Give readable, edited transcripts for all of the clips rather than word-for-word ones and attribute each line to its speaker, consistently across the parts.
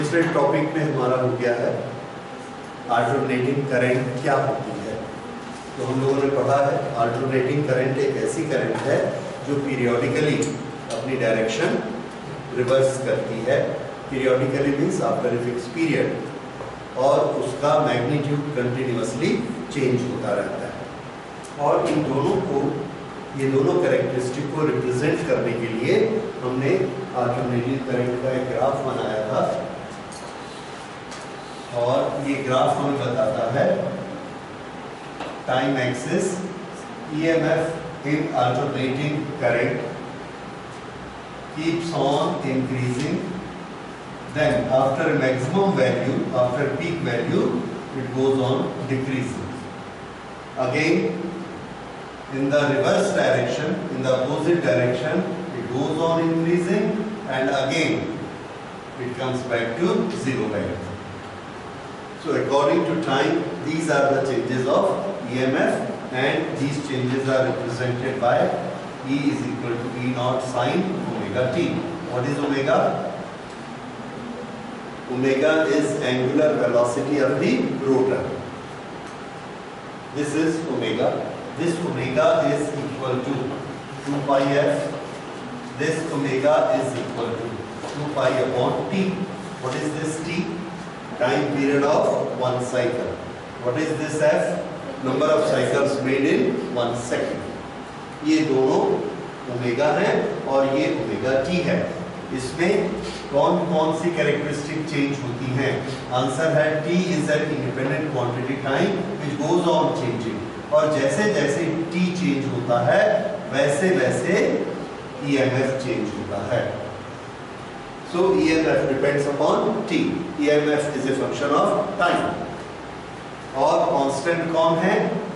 Speaker 1: दूसरे टॉपिक में हमारा हो गया है अल्टरनेटिंग करंट क्या होती है। तो हम लोगों ने पढ़ा है अल्टरनेटिंग करंट एक ऐसी करंट है जो पीरियोडिकली अपनी डायरेक्शन रिवर्स करती है। Periodically means after a fix period, और उसका मैग्नीट्यूड कंटिन्यूअसली चेंज होता रहता है। और इन दोनों को, ये दोनों कैरेक्टरिस्टिक को रिप्रेजेंट करने के लिए हमने अल्टरनेटिंग करंट का एक ग्राफ बनाया था, और ये ग्राफ हमें बताता है time axis EMF in alternating current keeps on increasing, then after maximum value, after peak value, it goes on decreasing. Again, in the reverse direction, in the opposite direction, it goes on increasing, and again it comes back to zero value. So according to time, these are the changes of EMF, and these changes are represented by E is equal to E naught sine omega t. What is omega? Omega is angular velocity of the rotor. This is omega. This omega is equal to 2 pi f. This omega is equal to 2 pi upon t. What is this t? Time period of one cycle. What is this f? Number of cycles made in 1 second. ये दोनों omega है और ये omega T है। इसमें कौन कौन सी characteristic change होती हैं? आंसर है T is an independent quantity time which goes on changing, और जैसे जैसे टी चेंज होता है वैसे वैसे EMF चेंज होता है। So EMF depends upon T. EMF is a function of time. और कांस्टेंट कौन है?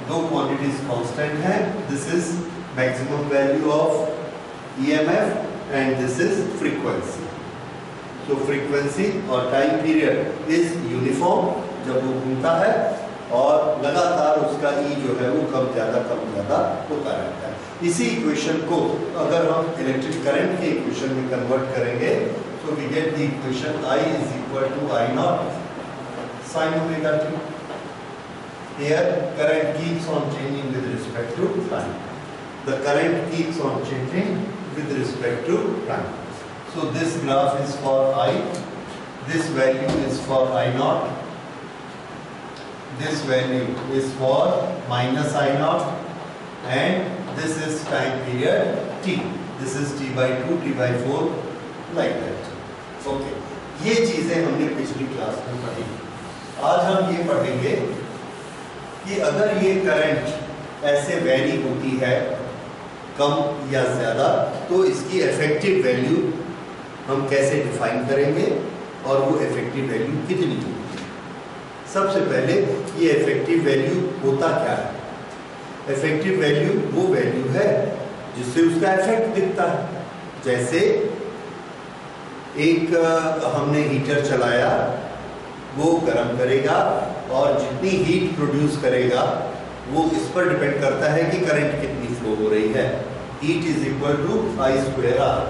Speaker 1: दो क्वांटिटीज कांस्टेंट हैं। This is maximum value of EMF and this is frequency. So frequency और टाइम पीरियड इज यूनिफॉर्म जब वो घूमता है, और लगातार उसका E जो है वो कम ज्यादा होता रहता है। इसी इक्वेशन को अगर हम इलेक्ट्रिक करंट के इक्वेशन में कन्वर्ट करेंगे तो we get the equation I is equal to I naught sin omega t. Here current keeps on changing with respect to time. The current keeps on changing with respect to time. So this graph is for I. This value is for I naught. This value is for minus I naught. And this is time period t. This is t by 2, t by 4, like that. Okay. ये चीजें हमने पिछली class में पढ़ी। आज हम ये पढ़ेंगे कि अगर ये करंट ऐसे वेरी होती है कम या ज़्यादा, तो इसकी इफेक्टिव वैल्यू हम कैसे डिफाइन करेंगे और वो इफेक्टिव वैल्यू कितनी होगी। सबसे पहले ये इफेक्टिव वैल्यू होता क्या है? इफेक्टिव वैल्यू वो वैल्यू है जिससे उसका इफेक्ट दिखता है। जैसे एक हमने हीटर चलाया, वो गर्म करेगा और जितनी हीट प्रोड्यूस करेगा वो इस पर डिपेंड करता है कि करंट कितनी फ्लो हो रही है। Heat is equal to I square R।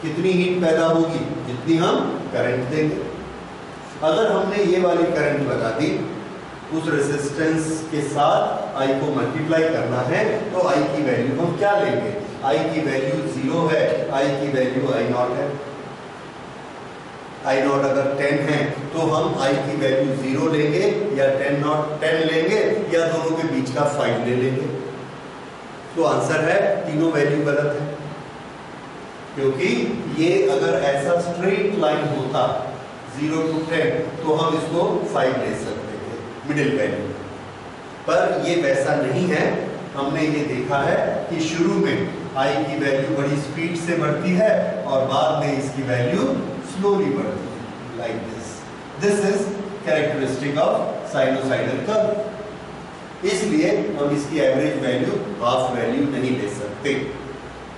Speaker 1: कितनी हीट पैदा होगी? जितनी हम करंट देंगे। अगर हमने ये वाली करंट लगा दी, उस रेजिस्टेंस के साथ I को मल्टीप्लाई करना है, तो I की वैल्यू हम क्या लेंगे? I की वैल्यू 0 है, I की वैल्यू I नॉट है। I नॉट अगर 10 है तो हम I की वैल्यू 0 लेंगे या 10 लेंगे या दोनों के बीच का 5 ले लेंगे। तो आंसर है तीनों वैल्यू गलत है, क्योंकि ये अगर ऐसा स्ट्रेट लाइन होता 0 to 10 तो हम इसको 5 ले सकते थे मिडिल वैल्यू, पर ये वैसा नहीं है। हमने ये देखा है कि शुरू में I की वैल्यू बड़ी स्पीड से बढ़ती है और बाद में इसकी वैल्यू स्लोली बढ़ती है, like this. This is characteristic of sinusoidal curve. इसलिए हम इसकी एवरेज वैल्यू हाफ वैल्यू नहीं ले सकते,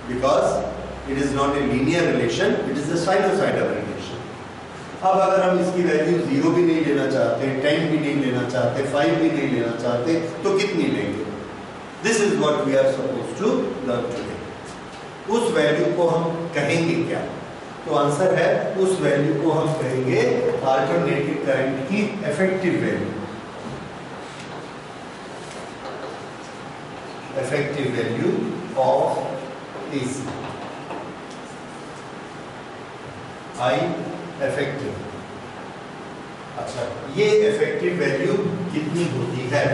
Speaker 1: because it is not a linear relation, it is a sinusoidal relation. अब अगर हम इसकी वैल्यू 0 भी नहीं लेना चाहते, 10 भी नहीं लेना चाहते, 5 भी नहीं लेना चाहते, तो कितनी लेंगे? This is what we are supposed to learn today. उस वैल्यू को हम कहेंगे क्या? तो आंसर है उस वैल्यू को हम कहेंगे अल्टरनेटिंग करंट की effective value. Effective value of AC, I effective. अच्छा, ये इफेक्टिव वैल्यू कितनी होती है,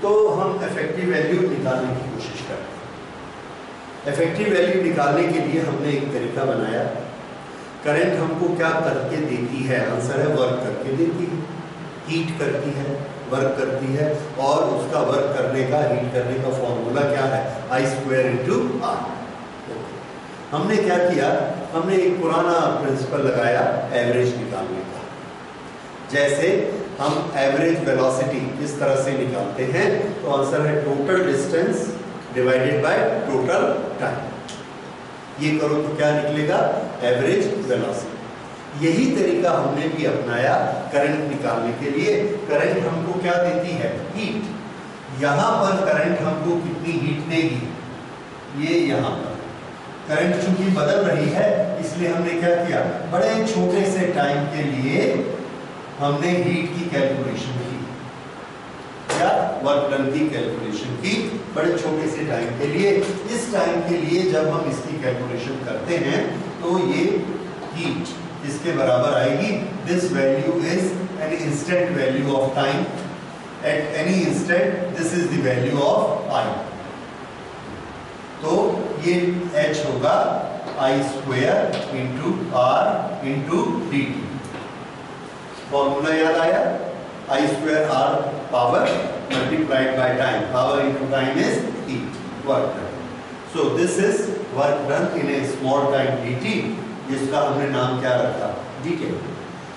Speaker 1: तो हम इफेक्टिव वैल्यू निकालने की कोशिश करते हैं। इफेक्टिव वैल्यू निकालने के लिए हमने एक तरीका बनाया। करंट हमको क्या करके देती है, आंसर है वर्क करके देती है, हीट करती है, वर्क करती है, और उसका वर्क करने का, हीट करने का फॉर्मूला क्या है, I² इंटू R। हमने क्या किया, हमने एक पुराना प्रिंसिपल लगाया एवरेज निकालने का। जैसे हम एवरेज वेलोसिटी किस तरह से निकालते हैं, तो आंसर है total distance divided by total time. ये करो तो क्या निकलेगा, एवरेज वेलोसिटी। यही तरीका हमने भी अपनाया करंट निकालने के लिए। करंट हमको क्या देती है, हीट। यहां पर करंट हमको कितनी हीट देगी, ये यहां पर करंट चूंकि बदल रही है, इसलिए हमने क्या किया, बड़े छोटे से टाइम के लिए हमने हीट की कैलकुलेशन की, या वर्क डन की कैलकुलेशन की बड़े छोटे से टाइम के लिए। इस टाइम के लिए जब हम इसकी कैलकुलेशन करते हैं तो ये हीट इसके बराबर आएगी, this value is an instant value of time, at any instant this is the value of I. तो ये h होगा I² into R into dt। Formula याद आया, I² R power multiplied by time, power into time is heat, work done. So this is work done in a small time dt, जिसका हमने नाम क्या रखा, dt,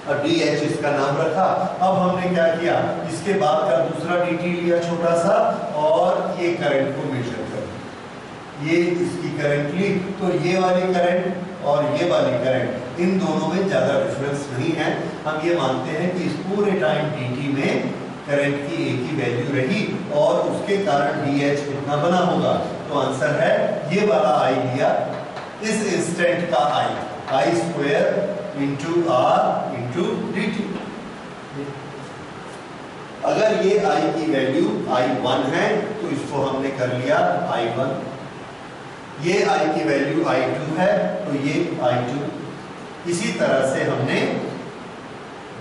Speaker 1: और dh इसका नाम रखा। अब हमने क्या किया, इसके बाद का दूसरा dt लिया छोटा सा, और ये करंट को मेजर कर, ये इसकी करंट ली, तो ये वाली करंट और ये वाली करंट, इन दोनों में ज्यादा डिफरेंस नहीं है। हम ये मानते हैं कि इस पूरे टाइम dt में करंट की एक ही वैल्यू रही, और उसके कारण dh कितना बना होगा, तो आंसर है ये वाला I लिया, इस इंस्टेंट का I² into R into dt। अगर ये I की वैल्यू I1 है, तो इसको हमने कर लिया I1। ये I की वैल्यू I2 है, तो ये I2। इसी तरह से हमने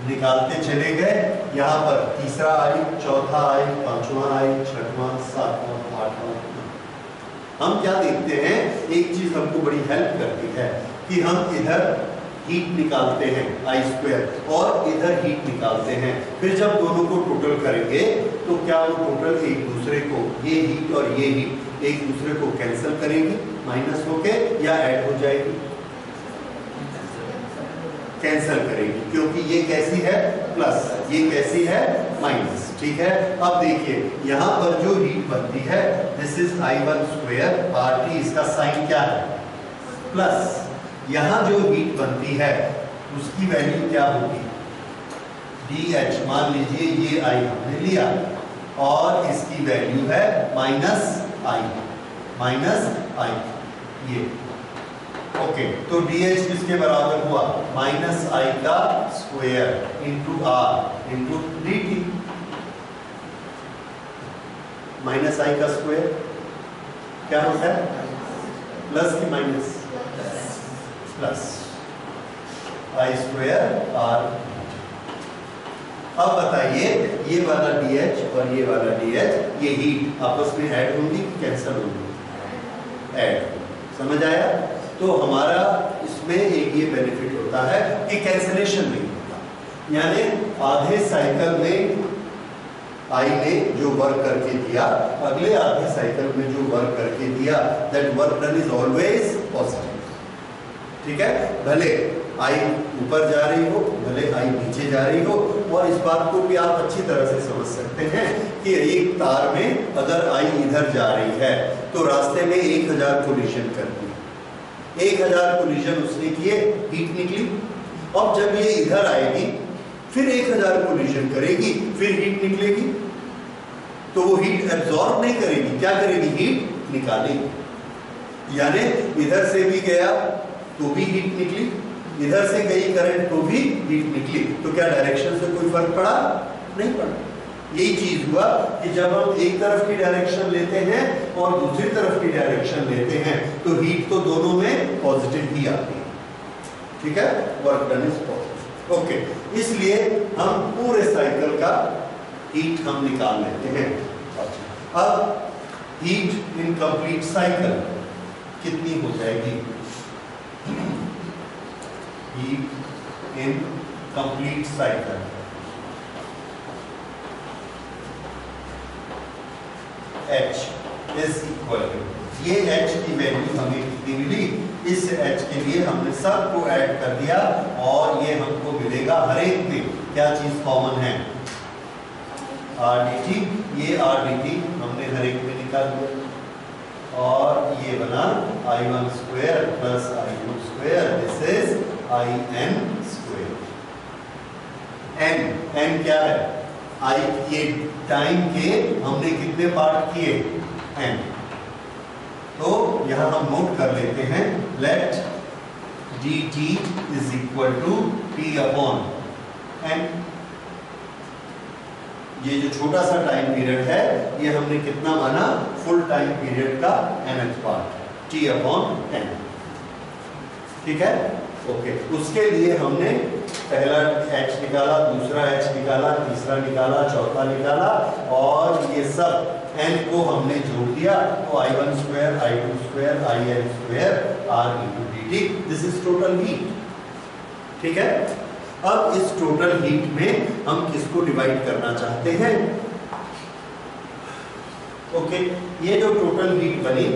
Speaker 1: निकालते चले गए। यहाँ पर तीसरा I, चौथा I, पांचवा I, छठवां, सातवां, आठवां। हम क्या देखते हैं, एक चीज हमको बड़ी हेल्प करती है कि हम इधर हीट निकालते हैं I² और इधर हीट निकालते हैं, फिर जब दोनों को टोटल करेंगे तो क्या वो टोटल एक दूसरे को, ये हीट और ये हीट एक दूसरे को कैंसिल करेगी, माइनस होके, या ऐड हो जाएगी, कैंसिल करेगी, क्योंकि ये कैसी है, प्लस, ये कैसी है, माइनस। ठीक है, अब देखिए यहाँ पर जो हीट बनती है, दिस इज I1² RT, इसका साइन क्या है, प्लस। यहाँ जो हीट बनती है उसकी वैल्यू क्या होगी, DH। मान लीजिए ये I हमने लिया, और इसकी वैल्यू है -I, ये। ओके, तो DH किसके बराबर हुआ, -I का square into R into dt। -I का स्क्वायर क्या होता है, प्लस की माइनस, प्लस I² R। अब बताइए, ये वाला DH और ये वाला DH, ये हीट आपस में ऐड होंगी कि कैंसिल होंगी, ऐड। समझ आया? तो हमारा इसमें एक ये बेनिफिट होता है कि कैंसिलेशन नहीं होता, यानी आधे साइकिल में I ने जो वर्क करके दिया, अगले आधे साइकिल में जो वर्क करके दिया, that work done is always positive. ठीक है, भले I ऊपर जा रही हो, भले I नीचे जा रही हो। और इस बात को भी आप अच्छी तरह से समझ सकते हैं कि एक तार में अगर I इधर जा रही है तो रास्ते में 1000 कोलिजन करती है, 1000 कोलिजन उसने किए, हीट निकली। अब जब ये इधर आएगी फिर 1000 कोलिजन करेगी, फिर हीट निकलेगी, तो वो हीट एब्जॉर्ब नहीं करेगी, क्या करेगी, हीट निकालेगी। यानी इधर से भी गया तो भी हीट निकली, इधर से गई करंट तो भी हीट निकली, तो क्या डायरेक्शन से कोई फर्क पड़ा? नहीं पड़ा। यही चीज हुआ कि जब हम एक तरफ की डायरेक्शन लेते हैं और दूसरी तरफ की डायरेक्शन लेते हैं तो हीट तो दोनों में पॉजिटिव ही आती है। ठीक है, work done is positive. Okay, इसलिए हम पूरे साइकिल का हीट हम निकाल लेते हैं। अब हीट इन कंप्लीट साइकिल कितनी हो जाएगी? Heat in complete cycle H is equal to, ये H की वैल्यू हमें कितनी मिली? इस H के लिए हमने सबको ऐड कर दिया और ये हमको मिलेगा हर एक में क्या चीज कॉमन है? RdT। ये RdT हमने हर एक में निकाल दिया और ये बना I1 square plus I2 square, this is IN square. N क्या है? ये टाइम के हमने कितने पार्ट किए? n। तो यहां हम नोट कर लेते हैं, let dt is equal to t upon n। ये जो छोटा सा टाइम पीरियड है ये हमने कितना माना? फुल टाइम पीरियड का nth part, t upon n। ठीक है, ओके। उसके लिए हमने पहला h निकाला, दूसरा h निकाला, तीसरा निकाला, चौथा निकाला और ये सब n को हमने जोड़ दिया तो I1 square, I2 square, IN square R into dt, this is total heat. ठीक है, अब इस टोटल हीट में हम किसको डिवाइड करना चाहते हैं? ओके, ये जो टोटल हीट बनी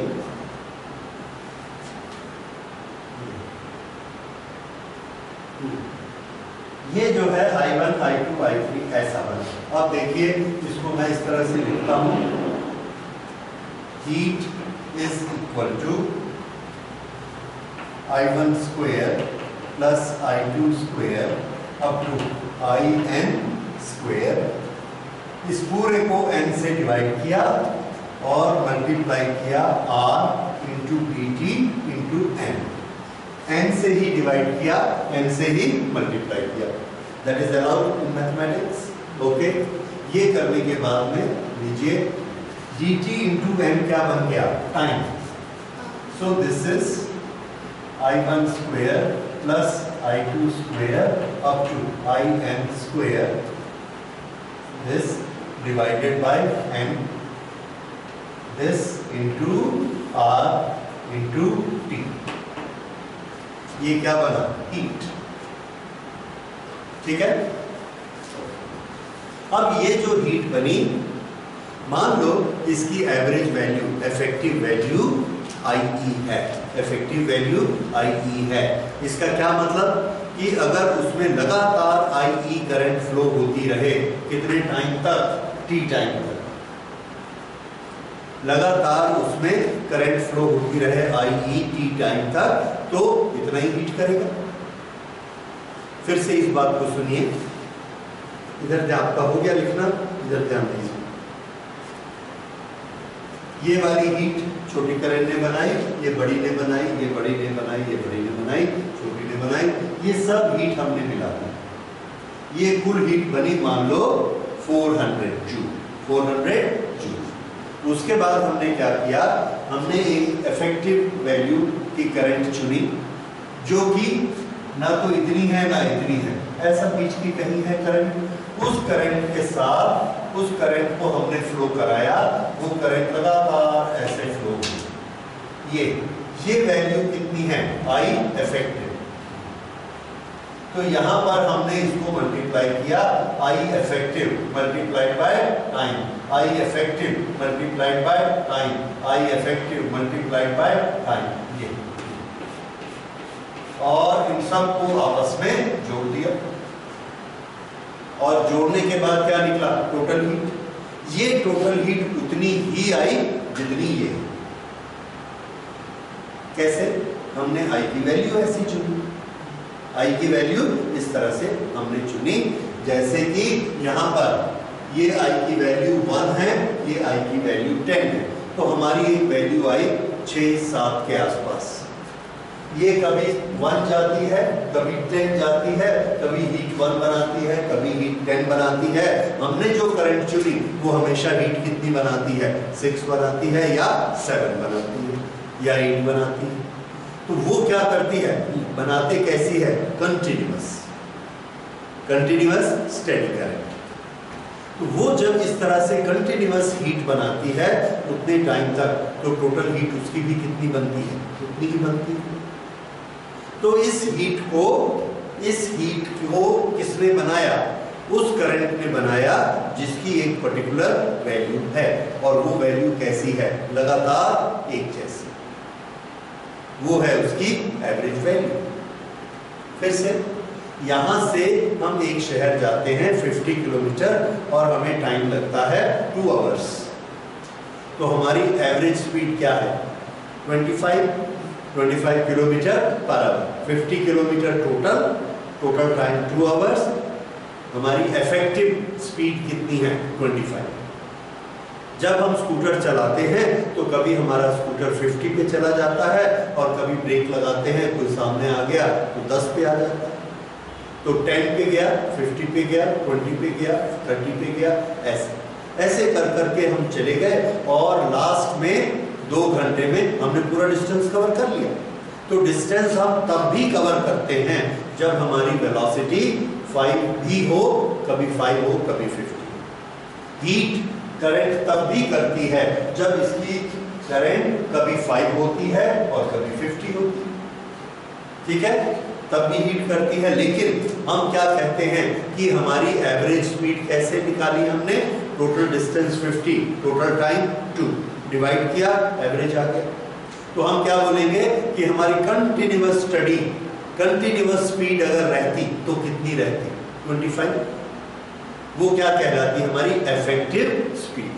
Speaker 1: ये जो है I1, I2, I3 ऐसा बना। अब देखिए इसको मैं इस तरह से लिखता हूं, heat is equal to I1 square plus I2 square up to IN square. इस पूरे को n से डिवाइड किया और मल्टीप्लाई किया R into dt into n। n से ही डिवाइड किया, n से ही मल्टीप्लाई किया, that is allowed in mathematics. Okay, ये करने के बाद में लीजिए dt इंटू n क्या बन गया? Time. So this is I1 square plus I2 square up to IN square, this divided by n, this into R into t। ये क्या बना? हीट। ठीक है, अब ये जो हीट बनी, मान लो इसकी average value, effective value IE है, इफेक्टिव वैल्यू IE है। इसका क्या मतलब कि अगर उसमें लगातार IE करंट फ्लो होती रहे, कितने टाइम तक? T टाइम तक लगातार उसमें करंट फ्लो होती रहे IE T टाइम तक, तो इतना ही हीट करेगा। फिर से इस बात को सुनिए, इधर ध्यान, आपका हो गया लिखना, इधर ध्यान दीजिए। ये वाली हीट छोटी करंट ने बनाई, ये बड़ी ने बनाई, ये बड़ी ने बनाई, ये बड़ी ने बनाई, छोटी ने बनाई, ये सब हीट हमने मिला दी। ये कुल हीट बनी मान लो 400 जूल, 400 जूल। उसके बाद हमने क्या किया? हमने एक इफेक्टिव वैल्यू की करंट चुनी जो कि ना तो इतनी है ना इतनी है, ऐसा बीच की कहीं है करंट। उस करंट के साथ उस करंट को हमने फ्लो कराया, वो करंट लगातार ऐसे फ्लो हुई। ये वैल्यू कितनी है? I effective. तो यहां पर हमने इसको मल्टीप्लाई किया, I effective multiplied by time, I effective multiplied by time, I effective multiplied by time, ये। और इन सब को आपस में जोड़ दिया और जोड़ने के बाद क्या निकला? Total heat. ये टोटल हीट उतनी ही आई जितनी ये। कैसे? हमने I की वैल्यू ऐसी चुनी, I की वैल्यू इस तरह से हमने चुनी, जैसे कि यहां पर ये I की वैल्यू 1 है, ये I की वैल्यू 10 है, तो हमारी एक वैल्यू आई 6-7 के आसपास। ये कभी 1 जाती है, कभी 10 जाती है, कभी हीट 1 बनाती है, कभी हीट 10 बनाती है। हमने जो करंट चुनी वो हमेशा हीट कितनी बनाती है, 6 बनाती है या 7 बनाती है या 8 बनाती है। तो वो क्या करती है, बनाते कैसी है, कंटिन्यूअस स्टेडी करंट। तो वो जब इस तरह से कंटिन्यूअस हीट बनाती है उतने टाइम तक, तो टोटल हीट उसकी भी कितनी बनती है, उतनी ही बनती है। तो इस हीट को किसने बनाया, उस करंट ने बनाया जिसकी एक पर्टिकुलर वैल्यू है, और वो वैल्यू कैसी है, लगातार एक जैसी, वो है उसकी एवरेज वैल्यू। फिर से यहां से हम एक शहर जाते हैं 50 किलोमीटर और हमें टाइम लगता है 2 आवर्स, तो हमारी एवरेज स्पीड क्या है, 25 kilometre per hour, 50 kilometre total time 2 hours, हमारी इफेक्टिव स्पीड कितनी है, 25। जब हम स्कूटर चलाते हैं तो कभी हमारा स्कूटर 50 पे चला जाता है और कभी ब्रेक लगाते हैं, कोई सामने आ गया तो 10 पे आ जाता है, तो 10 पे गया, 50 पे गया, 20 पे गया, 30 पे गया, ऐसे कर करके हम चले गए और लास्ट में 2 घंटे में हमने पूरा डिस्टेंस कवर कर लिया। तो डिस्टेंस हम तब भी कवर करते हैं जब हमारी वेलोसिटी 5 भी हो, कभी 5 हो, कभी 50। हीट करंट तब भी करती है जब इसकी करंट कभी 5 होती है और कभी 50 होती है, ठीक है, तब भी हीट करती है। लेकिन हम क्या कहते हैं कि हमारी एवरेज स्पीड कैसे निकाली हमने, total distance 50, total time 2, divide किया, एवरेज आ गया। तो हम क्या बोलेंगे कि हमारी कंटिन्यूअस स्पीड अगर रहती तो कितनी रहती, 25। वो क्या कहलाती, हमारी इफेक्टिव स्पीड,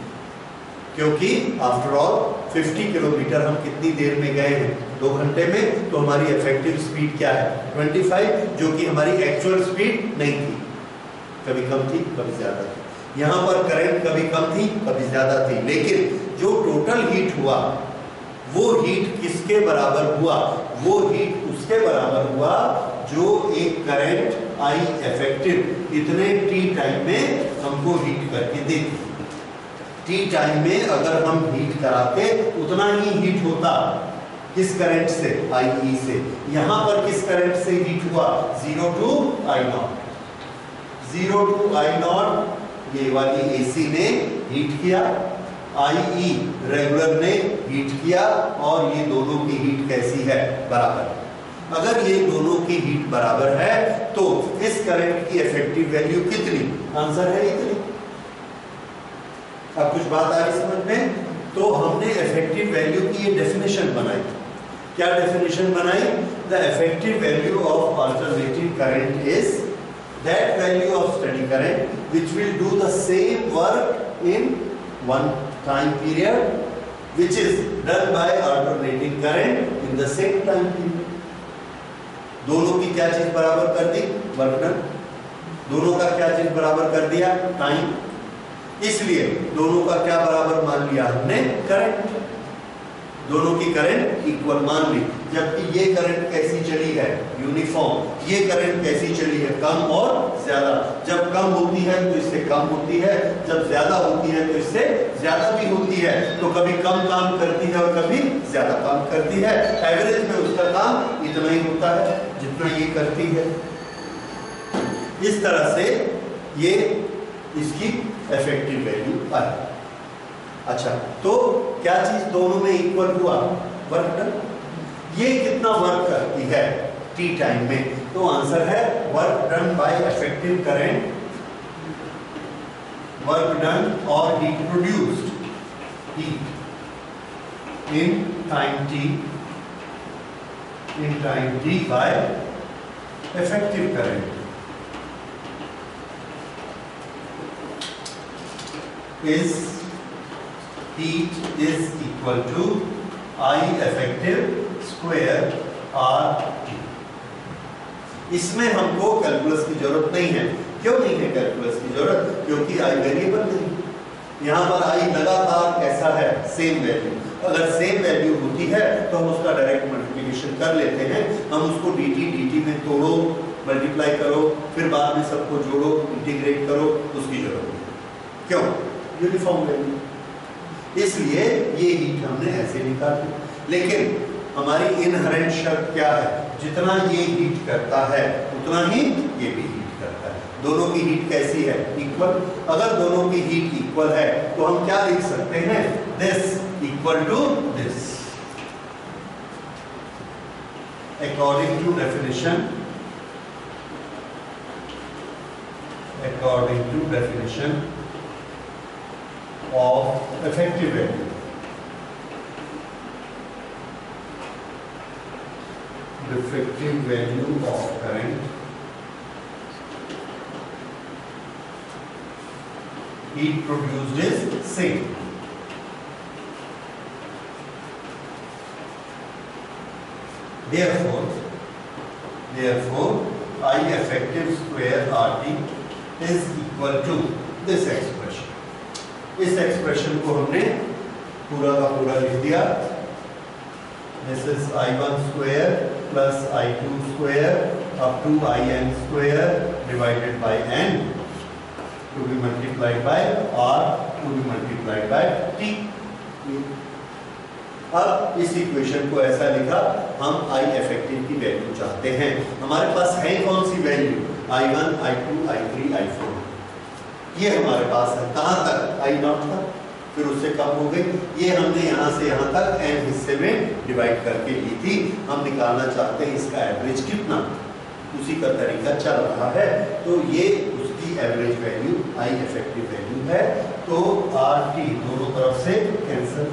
Speaker 1: क्योंकि आफ्टर ऑल 50 किलोमीटर हम कितनी देर में गए हैं, 2 घंटे में, तो हमारी इफेक्टिव स्पीड क्या है, 25, जो कि हमारी एक्चुअल स्पीड नहीं थी, कभी कम थी कभी ज्यादा थी। यहाँ पर करंट कभी कम थी कभी ज्यादा थी, लेकिन जो टोटल हीट हुआ वो हीट किसके बराबर हुआ, वो हीट उसके बराबर हुआ जो एक करंट आई इफेक्टिव इतने टी टाइम में हमको हीट करके देती। टी टाइम में अगर हम हीट कराते उतना ही हीट होता, किस करंट से, IE से। यहां पर किस करंट से हीट हुआ, 0 to I0, 0 to I0 ये वाली AC ने हीट किया, IE रेगुलर ने हीट किया, और ये दोनों की हीट कैसी है, बराबर। अगर ये दोनों की हीट बराबर है तो इस करंट की इफेक्टिव वैल्यू कितनी, आंसर है इतनी। अब कुछ बात आ रही समझ में। तो हमने इफेक्टिव वैल्यू की ये डेफिनेशन बनाई, क्या डेफिनेशन बनाई, the effective value of alternating current is that value of steady current which will do the same work in one time period which is done by alternating current in the same time period। दोनों की क्या चीज बराबर कर दी, work done. दोनों का क्या चीज बराबर कर दिया, टाइम। इसलिए दोनों का क्या बराबर मान लिया हमने, करंट। दोनों की करंट इक्वल मान ली, जबकि ये करंट कैसी चली है, यूनिफॉर्म। ये करंट कैसी चली है, कम और ज्यादा। जब कम होती है तो इससे कम होती है, जब ज्यादा होती है तो इससे ज्यादा भी होती है। तो कभी कम काम करती है और कभी ज्यादा काम करती है। एवरेज में उसका काम इतना ही होता है जितना ये करती है। इस तरह से ये इसकी इफेक्टिव वैल्यू आई। अच्छा, तो क्या चीज दोनों में इक्वल हुआ, वर्क डन। ये कितना वर्क करती है टी टाइम में, तो आंसर है work done by effective current, work done और heat produced, heat in time T by effective current is heat is equal to I effective square RT। इसमें हमको कैलकुलस की जरूरत नहीं है। क्यों नहीं है कैलकुलस की जरूरत, क्योंकि I वेरिएबल नहीं। यहाँ पर I लगातार कैसा है, सेम वैल्यू। अगर सेम वैल्यू होती है तो हम उसका डायरेक्ट मल्टीप्लिकेशन कर लेते हैं। हम उसको dt में तोड़ो, मल्टीप्लाई करो, फिर बाद में सबको जोड़ो, इंटीग्रेट करो, उसकी जरूरत नहीं। क्यों? Uniform value. इसलिए ये हीट हमने ऐसे निकाली। लेकिन हमारी इनहेरेंट शर्त क्या है? जितना ये हीट करता है उतना ही ये भी हीट करता है। दोनों की हीट कैसी है? इक्वल। अगर दोनों की हीट इक्वल है तो हम क्या लिख सकते हैं? This equal to this. According to definition, according to definition of effective value, the effective value of current, heat produced is same. Therefore I effective square RT is equal to this expression. इस expression को हमने पूरा का पूरा लिख दिया। This is I1 square plus I2 square up to IN square divided by N to be multiplied by R to be multiplied by T. अब इस इक्वेशन को ऐसा लिखा, हम I effective की वैल्यू चाहते हैं। हमारे पास है कौन सी value? I1, I2, I3, I4 ये हमारे पास है। कहाँ तक? I0 तक, फिर उससे कम हो गई। ये हमने यहाँ से यहाँ तक n हिस्से में डिवाइड करके ली थी। हम निकालना चाहते हैं इसका एवरेज कितना, उसी का तरीका चल रहा है। तो ये उसकी average value I effective value है। तो RT दोनों तरफ से कैंसिल।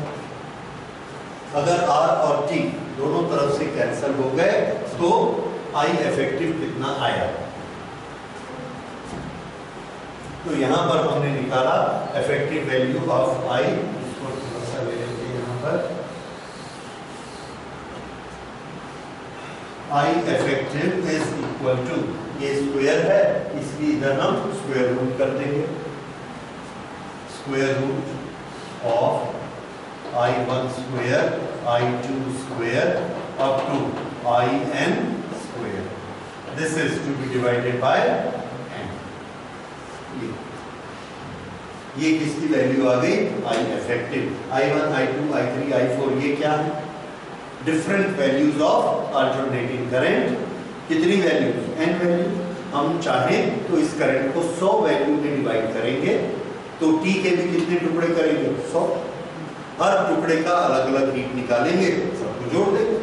Speaker 1: अगर R और T दोनों तरफ से कैंसिल हो गए तो I इफेक्टिव कितना आया? तो यहाँ पर हमने निकाला इफेक्टिव वैल्यू ऑफ I। इसको थोड़ा सा ले लेते हैं यहाँ पर। I effective is equal to, ये स्क्वायर है इसलिए इधर हम स्क्वायर रूट कर देंगे। Square root of I1 square I2 square up to IN square. This is to be divided by ये किसकी वैल्यू आ गई? I effective. I1, I2, I3, I4 ये क्या है? Different values of alternating current. कितनी values? n value. हम चाहें तो इस करंट को 100 वैल्यू में डिवाइड करेंगे तो T के भी कितने टुकड़े करेंगे? 100। हर टुकड़े का अलग अलग हीट निकालेंगे, सबको जोड़ देंगे।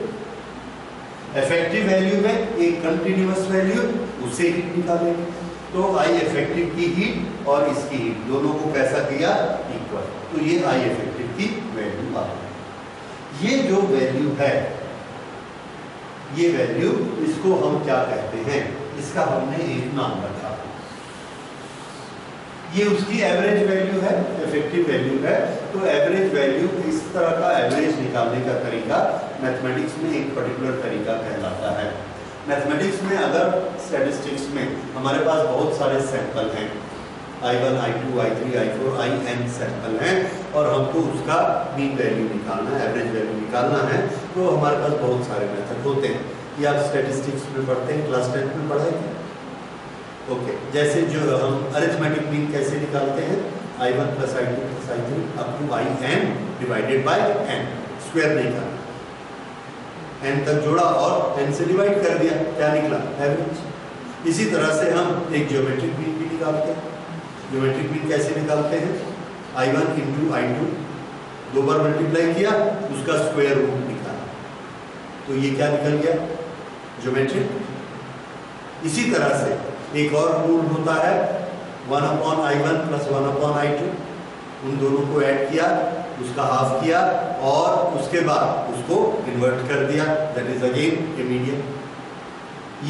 Speaker 1: इफेक्टिव वैल्यू में एक कंटिन्यूअस वैल्यू, उससे हीट निकालेंगे। तो I इफेक्टिव की हीट और इसकी हीट दोनों को कैसा किया? इक्वल। तो ये I इफेक्टिव की वैल्यू आ गई। ये जो वैल्यू है, ये वैल्यू, इसको हम क्या कहते हैं? इसका हमने एक नाम रखा। ये उसकी एवरेज वैल्यू है, इफेक्टिव वैल्यू है। तो एवरेज वैल्यू, इस तरह का एवरेज निकालने का तरीका मैथमेटिक्स में एक पर्टिकुलर तरीका कहलाता है। मैथमेटिक्स में, अगर स्टैटिस्टिक्स में हमारे पास बहुत सारे सैंपल हैं, I1, I2, I3, I4, IN sample हैं और हमको उसका मीन वैल्यू निकालना है, एवरेज वैल्यू निकालना है, तो हमारे पास बहुत सारे मेथड होते हैं। ये आप स्टैटिस्टिक्स में पढ़ते हैं, क्लास 10 में पढ़ाए थे। ओके, जैसे जो हम अरिथमेटिक मीन कैसे निकालते हैं? I1 plus I2 plus I3 up to IN divided by N। Square नहीं करना, n तक जोड़ा और n से डिवाइड कर दिया, क्या निकला? एवरेज। इसी तरह से हम एक ज्योमेट्रिक मीन भी निकालते हैं। ज्योमेट्रिक मीन कैसे निकालते हैं? I1 इंटू I2 दो बार मल्टीप्लाई किया, उसका स्क्वायर रूट निकाला, तो ये क्या निकल गया? ज्योमेट्रिक। इसी तरह से एक और रूल होता है 1/I1 प्लस 1/I2, उन दोनों को ऐड किया, उसका हाफ किया और उसके बाद उसको इन्वर्ट कर दिया, that is again A median.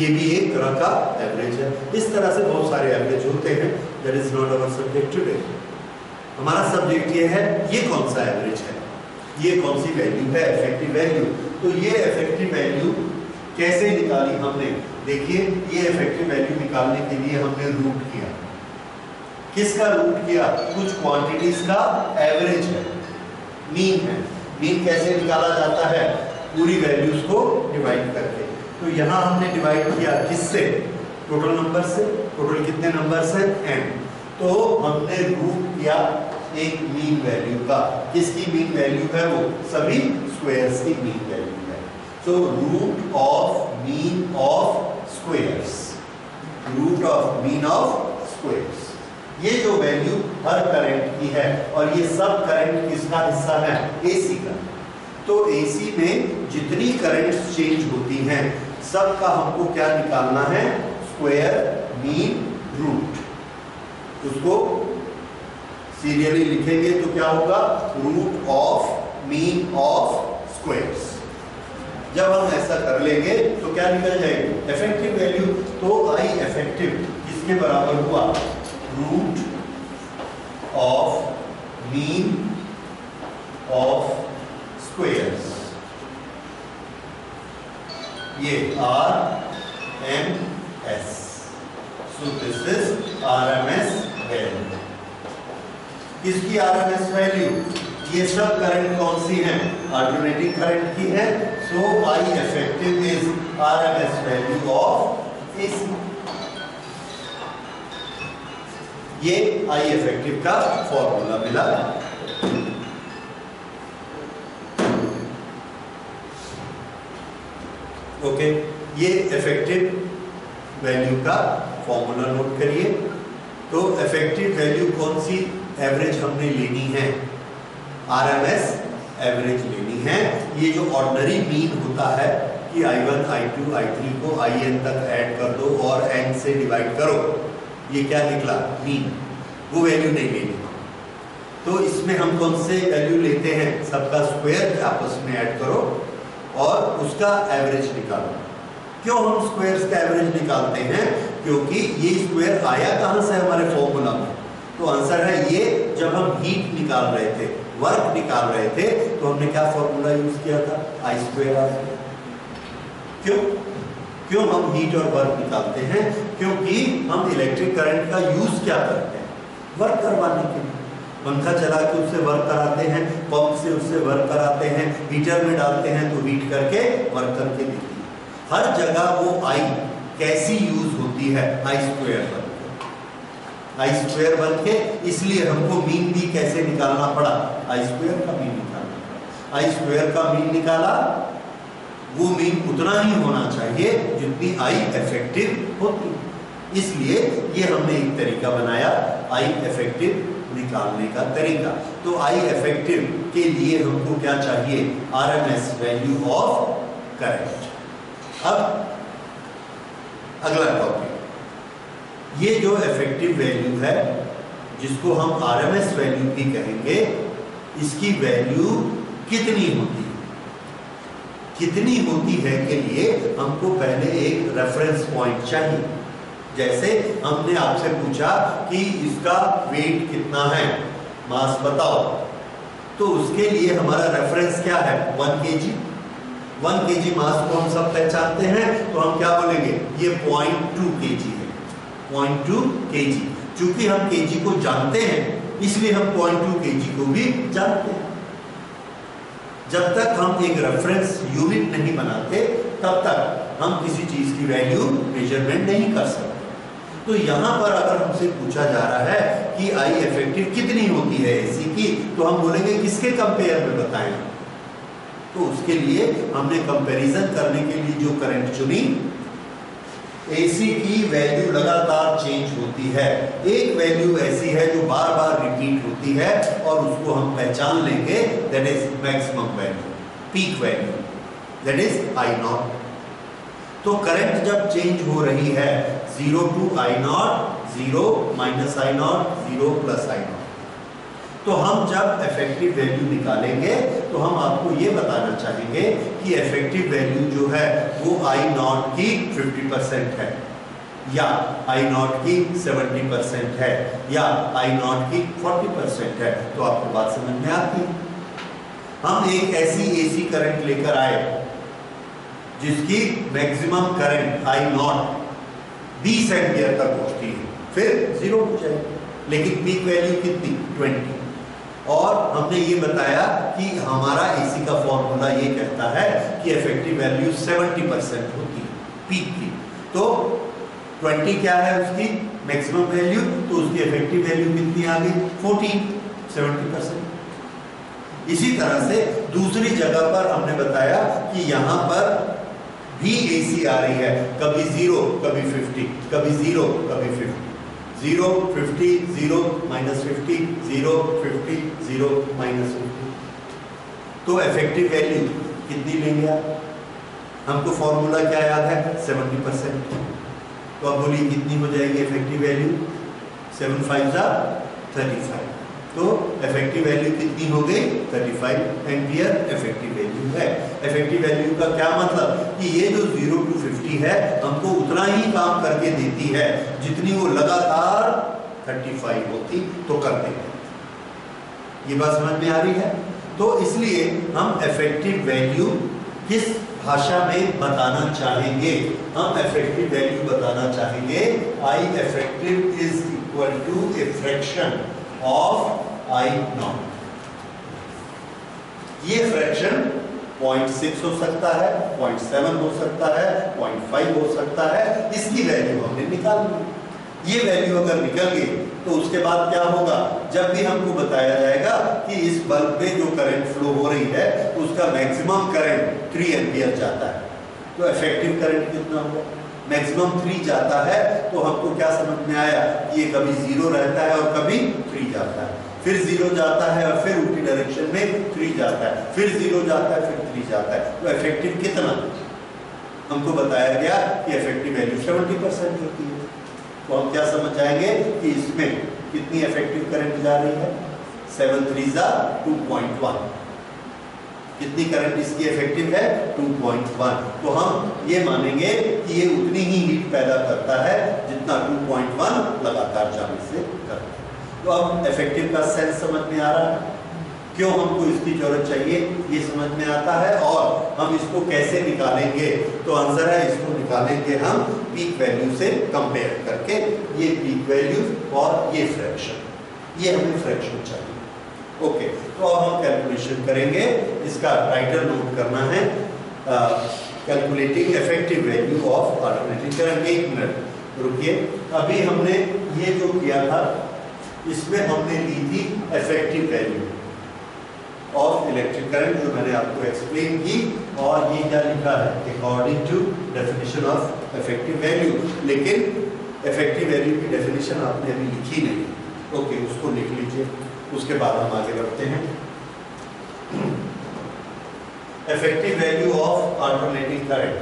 Speaker 1: ये भी एक तरह का एवरेज है। इस तरह से बहुत सारे एवरेज होते हैं, that is not our subject today. हमारा सब्जेक्ट ये है, ये कौन सा एवरेज है, ये कौन सी वैल्यू है? Effective value. तो ये इफेक्टिव वैल्यू कैसे निकाली हमने? देखिए, ये इफेक्टिव वैल्यू निकालने के लिए हमने रूट किया। किसका रूट किया? कुछ क्वांटिटीज का एवरेज है। मीन है। मीन कैसे निकाला जाता है? पूरी वैल्यूज को डिवाइड करके। तो यहाँ हमने डिवाइड किया किससे? टोटल नंबर से। टोटल कितने नंबर्स हैं? n। तो हमने रूट किया एक मीन वैल्यू का। किसकी मीन वैल्यू है? वो सभी स्क्वायर्स की मीन वैल्यू है। So root of mean of squares, root of mean of squares, ये जो वैल्यू हर करंट की है, और ये सब करंट किसका हिस्सा है? एसी का। तो एसी में जितनी करंट चेंज होती हैं सब का हमको क्या निकालना है? Square mean root. उसको सीरियली लिखेंगे तो क्या होगा? Root of mean of squares. जब हम ऐसा कर लेंगे तो क्या निकल जाएगी? Effective value. तो आई इफेक्टिव किसके बराबर हुआ? Root of mean of squares. ये RMS। So this is RMS value. किसकी RMS वैल्यू? ये सब करंट कौन सी हैं? अल्टरनेटिंग करंट की है। So I effective is RMS value of AC। ये आई इफेक्टिव का फॉर्मूला मिला। ओके, ये इफेक्टिव वैल्यू का फॉर्मूला नोट करिए। तो इफेक्टिव वैल्यू कौन सी एवरेज हमने लेनी है? RMS एवरेज लेनी है। ये जो ऑर्डिनरी मीन होता है कि I1, I2, I3 को IN तक ऐड कर दो और n से डिवाइड करो, ये क्या निकला? मीन। वो वैल्यू नहीं लेनी। तो इसमें हम कौन से वैल्यू लेते हैं? सबका स्क्वायर आपस में ऐड करो और उसका एवरेज निकालो। क्यों हम स्क्वायर्स का एवरेज निकालते हैं? क्योंकि ये स्क्वायर आया कहां से? हमारे फॉर्मूला में। तो आंसर है ये, जब हम हीट निकाल रहे थे, वर्क निकाल रहे थे, तो हमने क्या फॉर्मूला यूज किया था? आई स्क्वायर आर। क्यों हम हीट और वर्क निकालते हैं? क्योंकि हम इलेक्ट्रिक करंट का यूज क्या करते हैं? वर्क करवाने के लिए। पंखा चला के उससे वर्क कराते हैं, पंप से उससे वर्क कराते हैं, हीटर में डालते हैं तो हीट करके वर्क करके देती है। हर जगह वो आई कैसी यूज होती है? आई स्क्वायर बन के। आई स्क्वायर बन के, इसलिए हमको मीन भी कैसे निकालना पड़ा? आई स्क्वायर का मीन निकालना पड़ा। आई स्क्वायर का मीन निकाला, वो मीन उतना ही होना चाहिए जितनी आई इफेक्टिव होती। इसलिए ये हमने एक तरीका बनाया आई इफेक्टिव निकालने का तरीका। तो आई इफेक्टिव के लिए हमको क्या चाहिए? RMS value of current. अब अगला टॉपिक, ये जो इफेक्टिव वैल्यू है जिसको हम RMS वैल्यू भी कहेंगे, इसकी वैल्यू कितनी होती है? कितनी होती है के लिए हमको पहले एक रेफरेंस पॉइंट चाहिए। जैसे हमने आपसे पूछा कि इसका वेट कितना है, मास बताओ, तो उसके लिए हमारा रेफरेंस क्या है? 1 kg। 1 kg मास को हम सब पहचानते हैं, तो हम क्या बोलेंगे? ये 0.2 kg है। 0.2 kg। चूंकि हम kg को जानते हैं, इसलिए हम 0.2 kg को भी जानते हैं। जब तक हम एक रेफरेंस यूनिट नहीं बनाते, तब तक हम किसी चीज की वैल्यू मेजरमेंट नहीं कर सकते। तो यहां पर अगर हमसे पूछा जा रहा है कि आई इफेक्टिव कितनी होती है एसी की, तो हम बोलेंगे किसके कंपेयर में बताएं? तो उसके लिए हमने कंपैरिजन करने के लिए जो करंट चुनी, एसी की वैल्यू लगातार चेंज होती है। एक वैल्यू ऐसी है जो बार बार रिपीट होती है और उसको हम पहचान लेंगे, that is maximum value, peak value, that is I not. तो करंट जब चेंज हो रही है 0 to I0, 0 minus I0, 0 plus I0, तो हम जब इफेक्टिव वैल्यू निकालेंगे तो हम आपको ये बताना चाहेंगे कि इफेक्टिव वैल्यू जो है वो I0 की 50% है, या I0 की 70% है, या I0 की 40% है। तो आपको बात समझ में आती है। हम एक ऐसी एसी करंट लेकर आए जिसकी मैक्सिमम करंट I0 20 एम्पियर तक पहुंचती है, फिर 0 हो जाएगी, लेकिन पीक वैल्यू कितनी? 20। और हमने ये बताया कि हमारा एसी का फॉर्मूला ये कहता है कि इफेक्टिव वैल्यू 70% होती है पीक की। तो 20 क्या है उसकी मैक्सिमम वैल्यू, तो उसकी इफेक्टिव वैल्यू कितनी आ गई 14, 70%। इसी तरह से दूसरी जगह पर हमने बताया कि यहाँ पर भी एसी आ रही है, कभी 0 कभी 50, कभी 0 कभी 50, 0 50 0 -50 0 50 0 -50। तो इफेक्टिव वैल्यू कितनी लेंगे आप? हमको फॉर्मूला क्या याद है 70%। तो अब बोलिए कितनी हो जाएगी इफेक्टिव वैल्यू? 7 5 35। तो इफेक्टिव वैल्यू कितनी हो गई 35 एम्पियर इफेक्टिव वैल्यू है। इफेक्टिव वैल्यू का क्या मतलब कि ये जो 0 to 50 है हमको उतना ही काम करके देती है जितनी वो लगातार 35 होती तो करते हैं। ये बात समझ में आ रही है? तो इसलिए हम इफेक्टिव वैल्यू किस भाषा में बताना चाहेंगे? हम इफेक्टिव वैल्यू बताना चाहेंगे I effective is equal to a fraction of I naught. ये फ्रैक्शन 0.6 हो सकता है, 0.7 हो सकता है, 0.5 हो सकता है। इसकी वैल्यू हमने निकाल ली। ये वैल्यू अगर निकल गई तो उसके बाद क्या होगा? जब भी हमको बताया जाएगा कि इस बल्ब में जो करंट फ्लो हो रही है उसका मैक्सिमम करंट 3 एम्पियर जाता है, तो इफेक्टिव करंट कितना होगा? मैक्सिमम 3 जाता है। तो हमको क्या समझ में आया कि ये कभी 0 रहता है और कभी 3 जाता है, फिर 0 जाता है और फिर उल्टी डायरेक्शन में 3 जाता है, फिर 0 जाता है, फिर 3 जाता है। तो इफेक्टिव कितना? हमको बताया गया कि इफेक्टिव वैल्यू 70% होती है। तो हम क्या समझ जाएंगे कि इसमें कितनी इफेक्टिव करंट जा रही है? 7 3 2.1। कितनी करंट इसकी इफेक्टिव है? 2.1। तो हम ये मानेंगे कि ये उतनी ही हीट पैदा करता है जितना 2.1 लगातार जाने से करता है। तो अब इफेक्टिव का सेंस समझ में आ रहा है, क्यों हमको इसकी जरूरत चाहिए ये समझ में आता है। और हम इसको कैसे निकालेंगे? तो आंसर है इसको निकालेंगे हम पीक वैल्यू से कंपेयर करके। ये पीक वैल्यू और ये फ्रैक्शन, ये हमें फ्रैक्शन चाहिए। ओके, तो अब हम कैलकुलेशन करेंगे। इसका टाइटल नोट करना है calculating effective value of alternating current. 1 minute रुकिए। अभी हमने ये जो किया था इसमें हमने ली थी effective value of electric current, जो मैंने आपको एक्सप्लेन की। और ये क्या लिखा है? According to definition of effective value. लेकिन इफेक्टिव वैल्यू की डेफिनेशन आपने अभी लिखी नहीं। ओके, उसको लिख लीजिए, उसके बाद हम आगे बढ़ते हैं। Effective value of alternating current.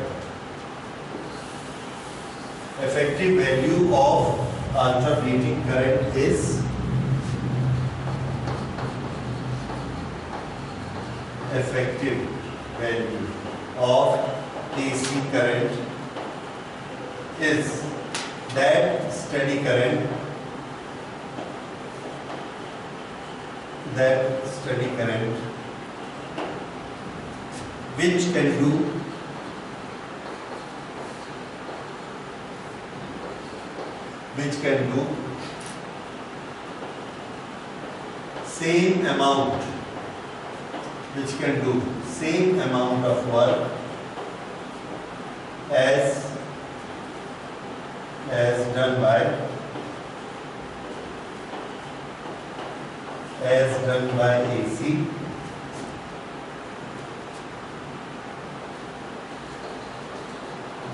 Speaker 1: Effective value of alternating current is effective value of AC current is that steady current which can do same amount of work as done by AC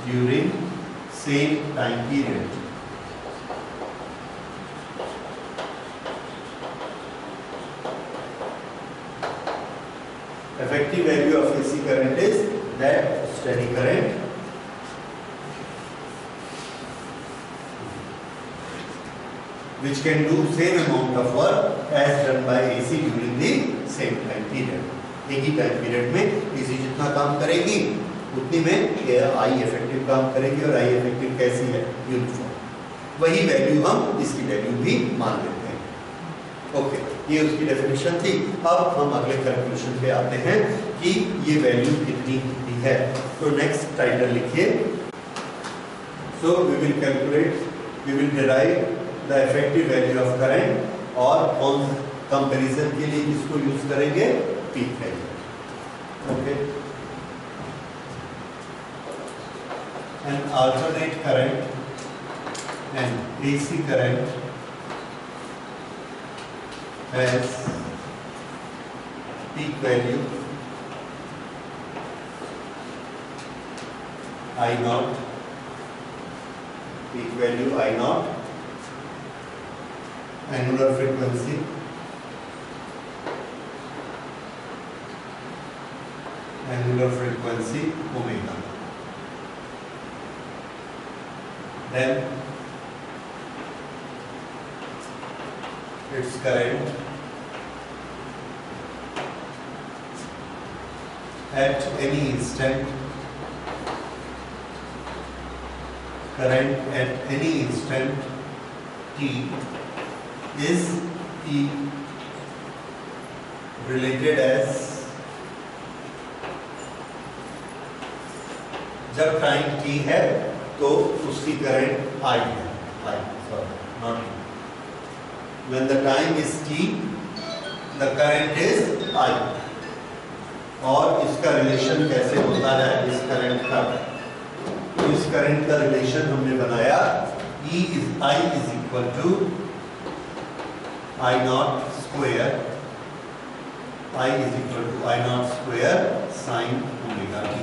Speaker 1: during same time period. Effective value of AC current is that steady current which can do same amount of work as done by AC during the same time period. एक ही time period में AC जितना काम करेगी उतनी में आई effective काम करेगी। और आई इफेक्टिव कैसी है? यूनिफॉर्म। वही वैल्यू हम इसकी वैल्यू भी मान लेते हैं। ओके, ये उसकी डेफिनेशन थी। अब हम अगले कैलकुलेशन पे आते हैं कि ये वैल्यू कितनी होती है। तो नेक्स्ट टाइटल लिखिए। So we will calculate, we will derive the effective value of current. और कंपैरिजन के लिए किसको यूज करेंगे? Peak value. Okay. An alternate current and AC current has peak value I naught, peak value I naught, annular frequency omega. Then its current at any instant, t is related as, जब time t है तो उसकी current I है. Not t. When the time is t, the current is I. और इसका relation कैसे होता है इस करंट का? तो इस करंट का रिलेशन हमने बनाया I is equal to I naught square, I is equal to I naught square sin omega t.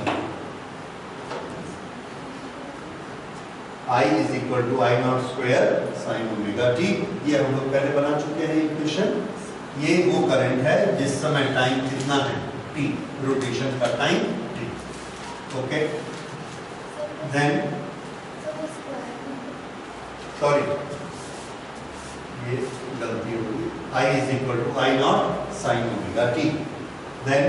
Speaker 1: I is equal to I naught square sin omega t. ये हम लोग पहले बना चुके हैं इक्वेशन. ये वो करंट है जिस समय टाइम कितना है? t. रोटेशन का time t. Okay. Then sorry, ये गलती हो गई. I is equal to I naught sin omega t. Then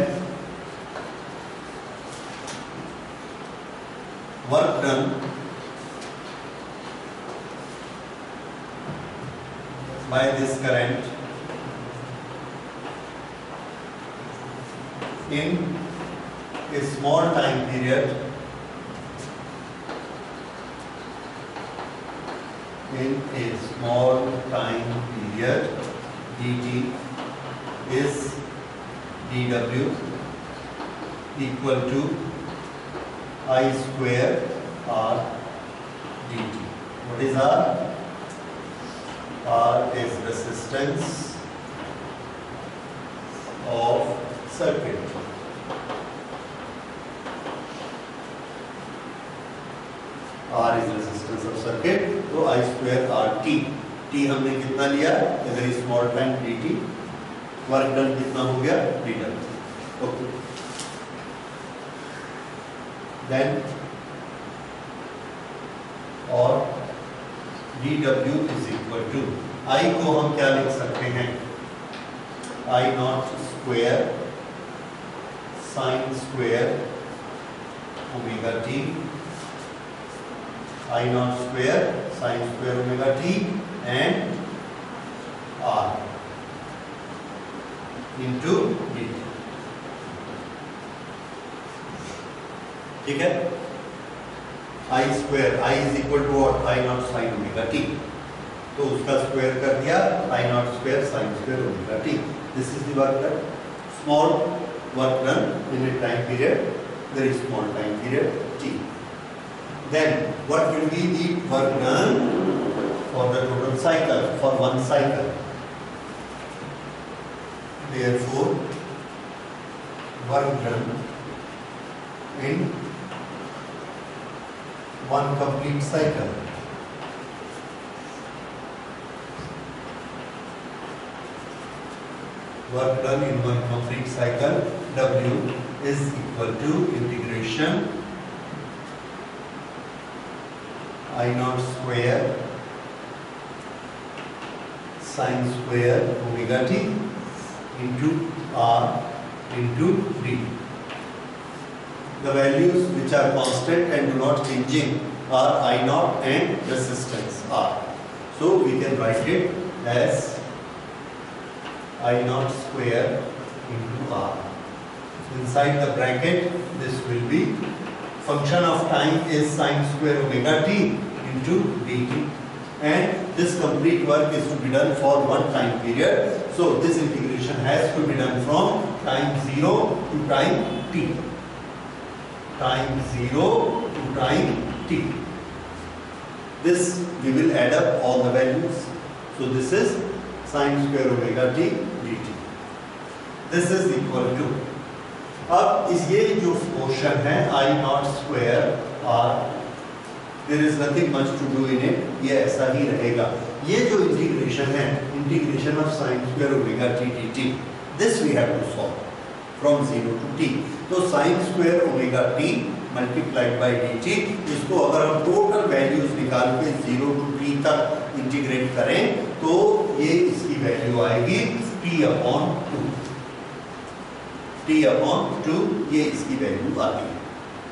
Speaker 1: work done by this current in a small time period, dt is dw equal to I square r dt. What is r? R is resistance of circuit. R is resistance of circuit. तो I square R T. T हमने कितना लिया? A very small time dt. Work done कितना हो गया? dw. Okay. Then और dw is equal to I को हम क्या लिख सकते हैं? I naught square sin square omega t, I naught square sin square omega t and r into dt. ठीक है? I square, I is equal to what? I naught sin omega t. तो उसका स्क्वायर कर दिया I naught square sin square omega t. This is the work done. Small work done in a time period, very small time period t. Then what will be the work done for the total cycle, for one cycle? Therefore, work done in one complete cycle work done in one complete cycle, W is equal to integration I naught square sin square omega t into r into d. The values which are constant and do not changing are I naught and resistance R. So we can write it as I naught square into R. Inside the bracket, this will be function of time is sin square omega t into dt, and this complete work is to be done for one time period. So this integration has to be done from time 0 to time t. Time 0 to time t. This we will add up all the values. So this is sin square omega t dt. This is equal to, अब इस ये जो portion है I not square r, there is nothing much to do in it, ये ऐसा ही रहेगा. ये जो इंटीग्रेशन है, integration of sin square omega t dt, this we have to solve from 0 to t. तो sin square omega t multiplied by dt, इसको अगर हम टोटल वैल्यूज निकाल के 0 to t तक इंटीग्रेट करें तो ये इसकी वैल्यू आएगी t अपॉन 2. t अपॉन 2 ये इसकी वैल्यू आती है.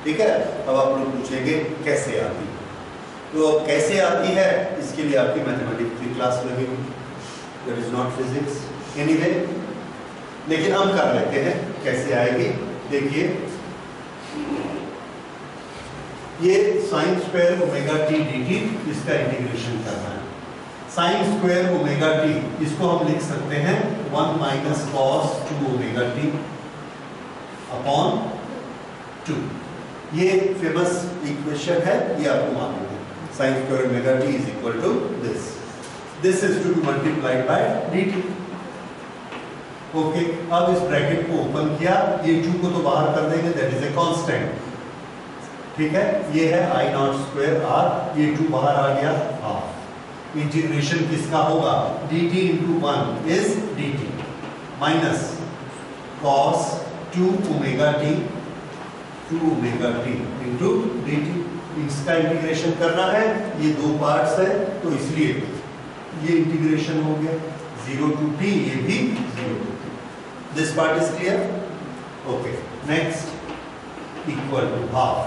Speaker 1: ठीक है. अब आप लोग पूछेंगे कैसे आती है, तो कैसे आती है इसके लिए आपकी मैथमेटिक्स की क्लास लगेगी. That is not physics anyway, लेकिन हम कर लेते हैं कैसे आएगी. देखिए ये sin square omega t dt, इसका इंटीग्रेशन करना है. sin स्क्वायर ओमेगा t इसको हम लिख सकते हैं 1 minus cos 2 omega t upon 2. ये फेमस इक्वेशन है, ये आपको मालूम है. sin square omega t is equal to this. This is to be multiplied by dt. Okay. अब इस ब्रैकेट को ओपन किया, ये 2 को तो बाहर कर देंगे, दैट इज ए कांस्टेंट. ठीक है. ये है I नॉट स्क्वायर r, ये 2 बाहर आ गया हाफ. इंटीग्रेशन किसका होगा, dt into 1 is dt minus cos 2 omega t into dt. इसका इंटीग्रेशन करना है, ये 2 पार्ट्स है तो इसलिए ये इंटीग्रेशन हो गया 0 to t, ये भी 0 to t. This part is clear. Okay. Next equal to half.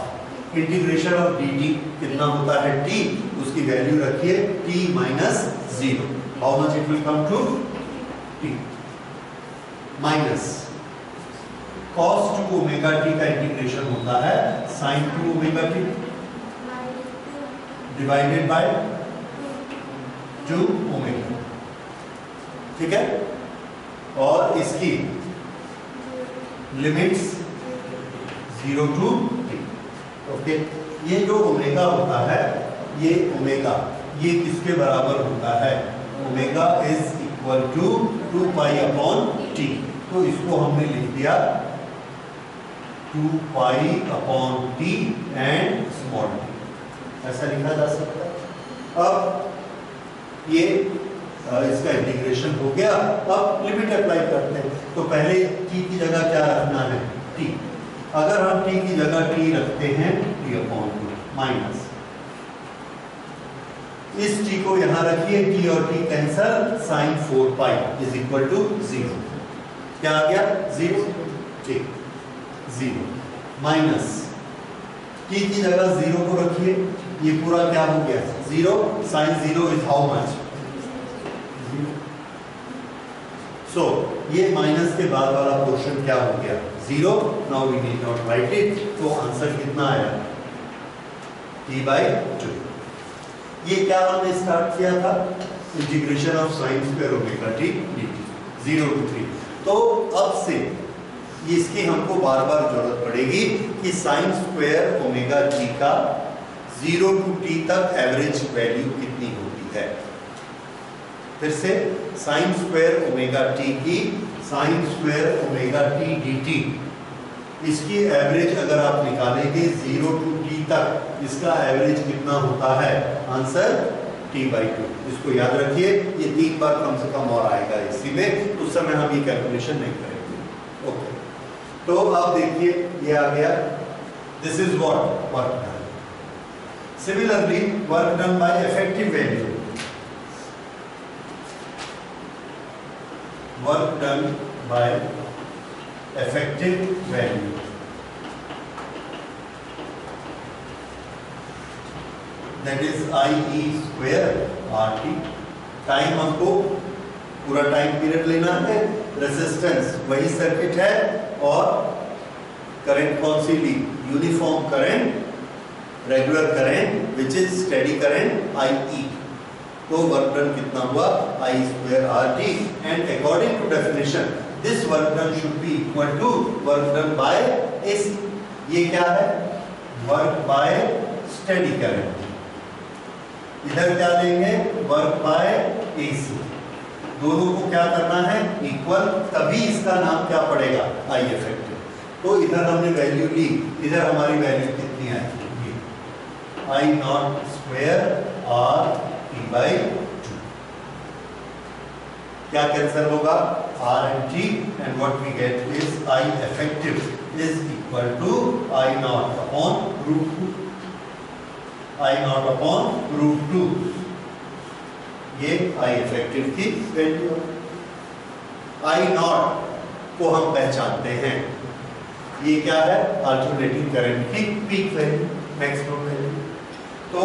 Speaker 1: Integration of dt कितना होता है t, उसकी वैल्यू रखिए t minus 0. How much it will come to t minus cos 2 omega t का इंटीग्रेशन होता है sin 2 omega t divided by 2 omega. ठीक है. और इसकी लिमिट्स 0 टू t. ओके. ये जो ओमेगा होता है, ये ओमेगा ये किसके बराबर होता है, omega is equal to 2 pi upon t. तो इसको हमने लिख दिया 2 pi upon t and small t, ऐसा लिखा जा सकता है. अब ये इसका इंटीग्रेशन हो गया. अब लिमिट अप्लाई करते हैं. तो पहले t की जगह क्या रखना है, t. अगर हम t की जगह t रखते हैं t अपॉन 2 माइनस, इस t को यहां रखिए, t और t cancel, sin 4 pi is equal to 0. क्या आ गया 0. ठीक. 0 माइनस t की जगह 0 को रखिए, ये पूरा क्या हो गया 0. sin 0 is how much 0. सो ये माइनस के बाद वाला पोर्शन क्या हो गया 0. Now we need not write it. तो आंसर कितना आया t/2. ये क्या हमने स्टार्ट किया था, integration of sin square omega t dt 0 to 3. तो अब से इसकी हमको बार बार जरूरत पड़ेगी कि sin स्क्वायर ओमेगा t का 0 to t तक एवरेज वैल्यू कितनी होती है. फिर से sin स्क्वायर ओमेगा t की sin square omega t dt, इसकी एवरेज अगर आप निकालेंगे 0 to t तक, इसका एवरेज कितना होता है, आंसर t/2. इसको याद रखिए, ये 3 बार कम से कम और आएगा इसी में, उस समय हम ये कैलकुलेशन नहीं करेंगे. ओके. तो आप देखिए ये आ गया. This is what work done. Similarly work done by effective value, work done by effective value, that is IE square RT. Time हमको पूरा टाइम पीरियड लेना है, रेजिस्टेंस वही सर्किट है, और करंट कौन सी ली, uniform current, regular current which is steady current IE. तो वर्क डन कितना हुआ I square RT and according to definition this work done should be equal to work done by AC। ये क्या है वर्क बाय स्टेडी करंट, इधर क्या लेंगे work by AC, दोनों को क्या करना है इक्वल, तभी इसका नाम क्या पड़ेगा I इफेक्टिव। तो इधर हमने वैल्यू ली, इधर हमारी वैल्यू कितनी आएगी I not square RT by 2, क्या कैंसिल होगा R and T and what we get is I effective is equal to I naught upon root 2, I naught upon root 2, ये I effective की value. I naught को हम पहचानते हैं, ये क्या है अल्टरनेटिंग करंट की पीक वैल्यू मैक्सिमम वैल्यू, तो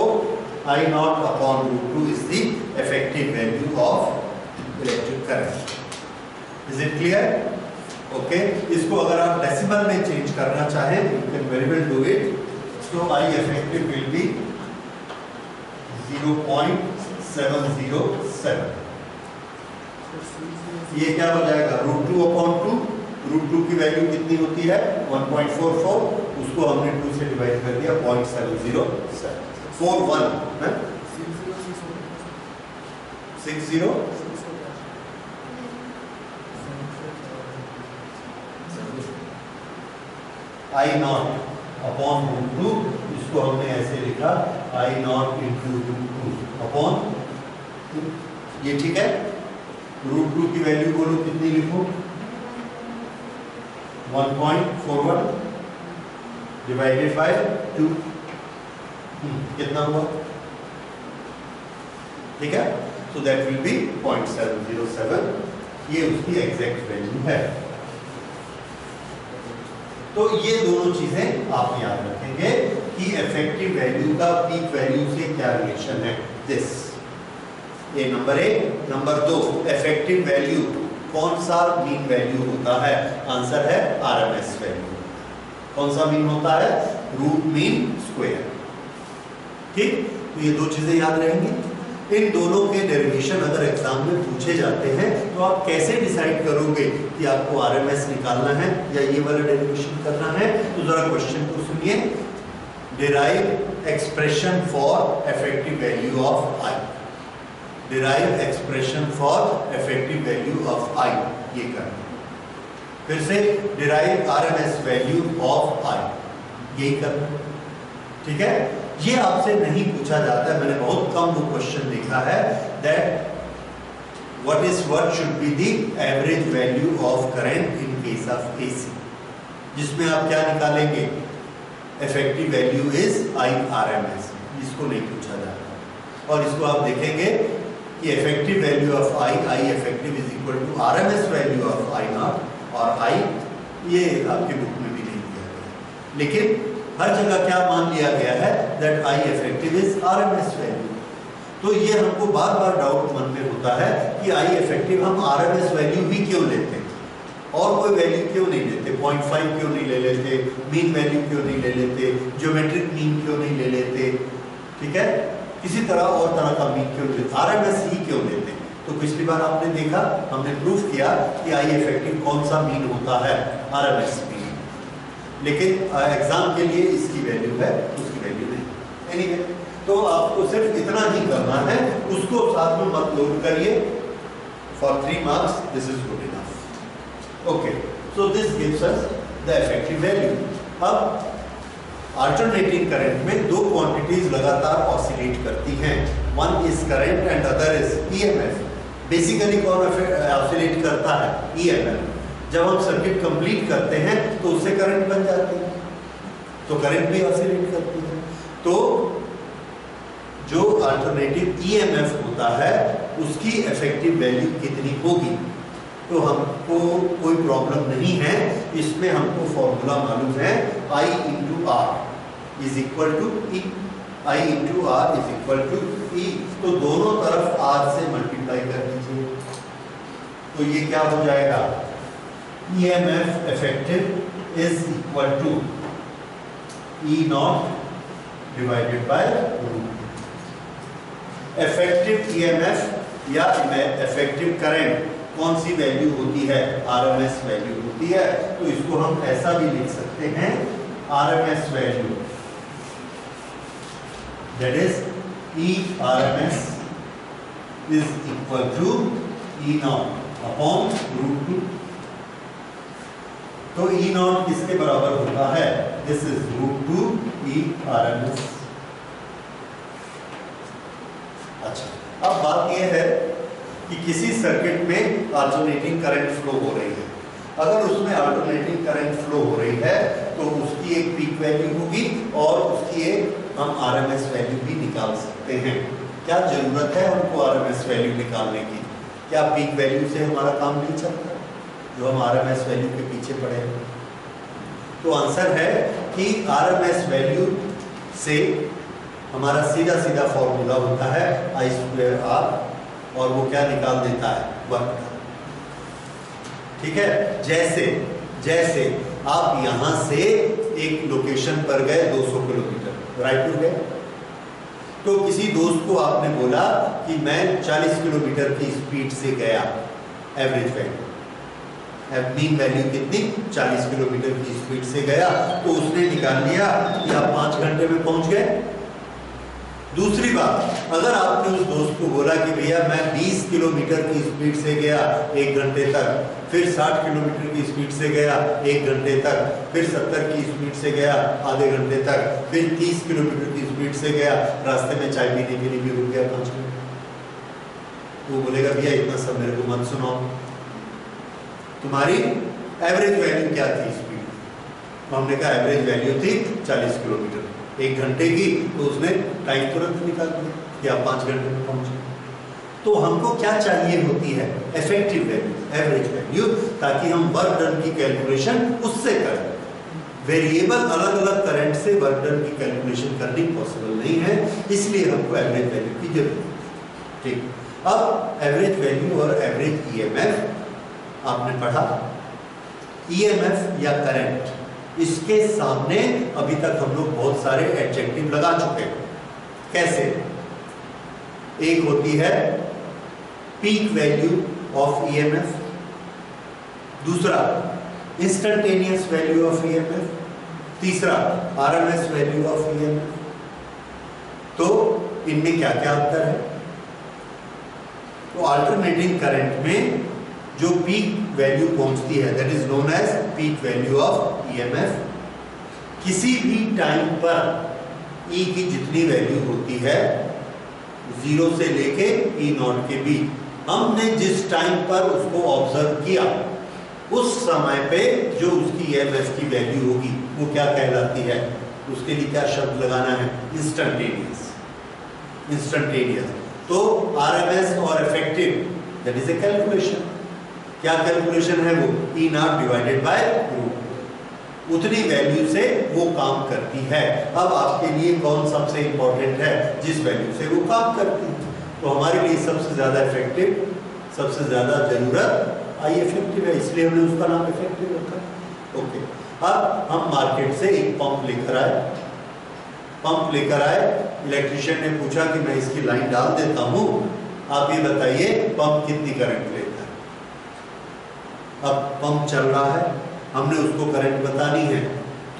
Speaker 1: I naught upon root 2 is the effective value of electric current. Is it clear? Okay, इसको अगर आप डेसिमल में चेंज करना चाहें you can very well do it. So I effective will be 0.707, ये क्या हो जाएगा रूट 2 अपॉन 2, रूट 2 की वैल्यू कितनी होती है 1.44, उसको हमने 2 से डिवाइड कर दिया 0.70741 है 60 I नॉट अपॉन रूट 2, इसको हमने ऐसे लिखा I not into root 2 upon 2, ये ठीक है। रूट 2 की वैल्यू बोलो कितनी लिखो 1.41 डिवाइडेड बाय 2, कितना हुआ ठीक है, सो दैट विल बी 0.707, ये उसकी एग्जैक्ट वैल्यू है। तो ये दोनों चीजें आप याद रखेंगे कि इफेक्टिव वैल्यू का पीक वैल्यू से क्या रिलेशन है, दिस ये नंबर 1। नंबर 2 इफेक्टिव वैल्यू कौन सा मीन वैल्यू होता है, आंसर है आरएमएस वैल्यू। कौन सा मीन होता है रूट मीन स्क्वायर, ठीक। तो ये दो चीजें याद रहेंगी। इन दोनों के डेरिवेशन अगर एग्जाम में पूछे जाते हैं तो आप कैसे डिसाइड करोगे कि आपको आरएमएस निकालना है या ये वाला डेरिवेशन करना है, तो जरा क्वेश्चन को सुनिए। Derive expression for effective value of I, derive expression for effective value of I, ये करना। फिर से derive RMS value of I, यही करना, ठीक है। ये आपसे नहीं पूछा जाता है, मैंने बहुत कम वो क्वेश्चन देखा है that what should be the average value of current in case of AC, जिसमें आप क्या निकालेंगे effective value is I RMS, इसको नहीं पूछा जाता। और इसको आप देखेंगे कि effective value of I effective is equal to RMS value of I not, और आई ये आपकी बुक में भी नहीं दिया गया, लेकिन हर जगह क्या मान लिया गया है that I effective is RMS value. तो ये हमको बार बार डाउट मन में होता है कि आई इफेक्टिव हम आरएमएस वैल्यू ही क्यों लेते हैं और कोई वैल्यू क्यों नहीं लेते, 0.5 क्यों नहीं ले लेते, मीन वैल्यू क्यों नहीं ले लेते, ज्योमेट्रिक मीन क्यों नहीं ले लेते, ठीक है, किसी तरह और तरह का मीन क्यों लेते, आरएमएस ही क्यों लेते। तो पिछली बार आपने देखा, हमने प्रूफ किया कि आई इफेक्टिव कौन सा मीन होता है आरएमएस मीन, लेकिन एग्जाम के लिए इसकी वैल्यू है उसकी वैल्यू नहीं। एनीवे, तो आपको सिर्फ इतना ही करना है, उसको साथ में मत लोड करिए। For 3 marks this is good enough. Okay, so this gives us the effective value. अब अल्टरनेटिंग करंट में दो क्वांटिटीज लगातार ऑसिलेट करती हैं, one is current and other is EMF. Basically कौन ऑसिलेट करता है, ईएमएफ। जब हम सर्किट कंप्लीट करते हैं तो उससे करंट बन जाती है, तो करंट भी ऑसिलेट करती है। तो जो अल्टरनेटिव ईएमएफ होता है उसकी इफेक्टिव वैल्यू कितनी होगी, तो हमको कोई प्रॉब्लम नहीं है, इसमें हमको फॉर्मूला मालूम है I into R is equal to E, I into R is equal to E. तो दोनों तरफ R से मल्टीप्लाई कर दीजिए, तो ये क्या हो जाएगा EMF effective is equal to E naught divided by root, effective EMF या इफेक्टिव करंट कौन सी वैल्यू होती है? आरएमएस वैल्यू होती है। तो इसको हम ऐसा भी लिख सकते हैं, RMS value that is E RMS is equal to E not upon root 2। तो ई नॉट किसके बराबर होता है? This is root 2 E RMS. अच्छा, अब बात यह है कि किसी सर्किट में अल्टरनेटिंग करंट फ्लो हो रही है। अगर उसमें अल्टरनेटिंग करंट फ्लो हो रही है तो उसकी एक पीक वैल्यू होगी और उसकी एक हम आरएमएस वैल्यू भी निकाल सकते हैं। क्या जरूरत है हमको आरएमएस वैल्यू निकालने की? क्या पीक वैल्यू से हमारा काम नहीं चलता जो हम आरएमएस वैल्यू के पीछे पड़े हैं? तो आंसर है कि आरएमएस वैल्यू से हमारा सीधा सीधा फॉर्मूला होता है आई स्क्वायर आर, और वो क्या निकाल देता है? वर्क। ठीक है, जैसे जैसे आप यहां से एक लोकेशन पर गए 200 किलोमीटर, राइट टू गए, तो किसी दोस्त को आपने बोला कि मैं 40 किलोमीटर की स्पीड से गया, एवरेज वैल्यू मीन वैल्यू कितनी? 40 किलोमीटर की स्पीड से गया, तो उसने निकाल लिया कि आप 5 घंटे में पहुंच गए। दूसरी बात, अगर आपने उस दोस्त को बोला कि भैया मैं 20 किलोमीटर की स्पीड से गया 1 घंटे तक, फिर 60 किलोमीटर की स्पीड से गया 1 घंटे तक, फिर 70 की स्पीड से गया आधे घंटे तक, फिर 30 किलोमीटर की स्पीड से गया, रास्ते में चाय पीने के लिए भी रुक गया 5 मिनट, तो बोलेगा भैया इतना सब मेरे को मत सुनाओ, तुम्हारी एवरेज वैल्यू क्या थी स्पीड? तो हमने कहा एवरेज वैल्यू थी 40 किलोमीटर 1 घंटे की, तो उसने टाइम तुरंत निकाल दिया कि आप 5 घंटे में पहुंचे। तो हमको क्या चाहिए होती है? इफेक्टिव वैल्यू, एवरेज वैल्यू, ताकि हम वर्क डन की कैलकुलेशन उससे करें। वेरिएबल अलग अलग करंट से वर्क डन की कैलकुलेशन करनी पॉसिबल नहीं है, इसलिए हमको एवरेज वैल्यू की जरूरत है। ठीक, अब एवरेज वैल्यू और एवरेज ईएमएफ आपने पढ़ा। ईएमएफ या करंट, इसके सामने अभी तक हम लोग बहुत सारे एडजेक्टिव लगा चुके हैं। कैसे? एक होती है पीक वैल्यू ऑफ ईएमएफ, दूसरा इंस्टेंटेनियस वैल्यू ऑफ ईएमएफ, तीसरा आरएमएस वैल्यू ऑफ ईएमएफ। तो इनमें क्या क्या अंतर है? तो अल्टरनेटिंग करंट में जो पीक वैल्यू पहुंचती है that is known as peak value of EMF. किसी भी टाइम पर ई की जितनी वैल्यू होती है 0 से लेके ई नॉट के बीच, हमने जिस टाइम पर उसको ऑब्जर्व किया उस समय पे जो उसकी ईएमएफ की वैल्यू होगी वो क्या कहलाती है? उसके लिए क्या शब्द लगाना है? इंस्टेंटेनियस। इंस्टेंटेनियस। तो आरएमएस और effective that is a calculation. क्या कैलकुलेशन है वो? ई नॉट डिवाइडेड बाय रूट, उतनी वैल्यू से वो काम करती है। अब आपके लिए कौन सबसे इंपॉर्टेंट है? जिस वैल्यू से वो काम करती है। तो हमारे लिए सबसे ज्यादा इफेक्टिव, सबसे ज्यादा जरूरत आई इफेक्टिव है, इसलिए हमने उसका नाम इफेक्टिव रखा। ओके, अब हम मार्केट से एक पंप लेकर आए, इलेक्ट्रिशियन ने पूछा कि मैं इसकी लाइन डाल देता हूं, आप ये बताइए पंप कितनी करंट लेता है? अब पंप चल रहा है, हमने उसको करंट बतानी है,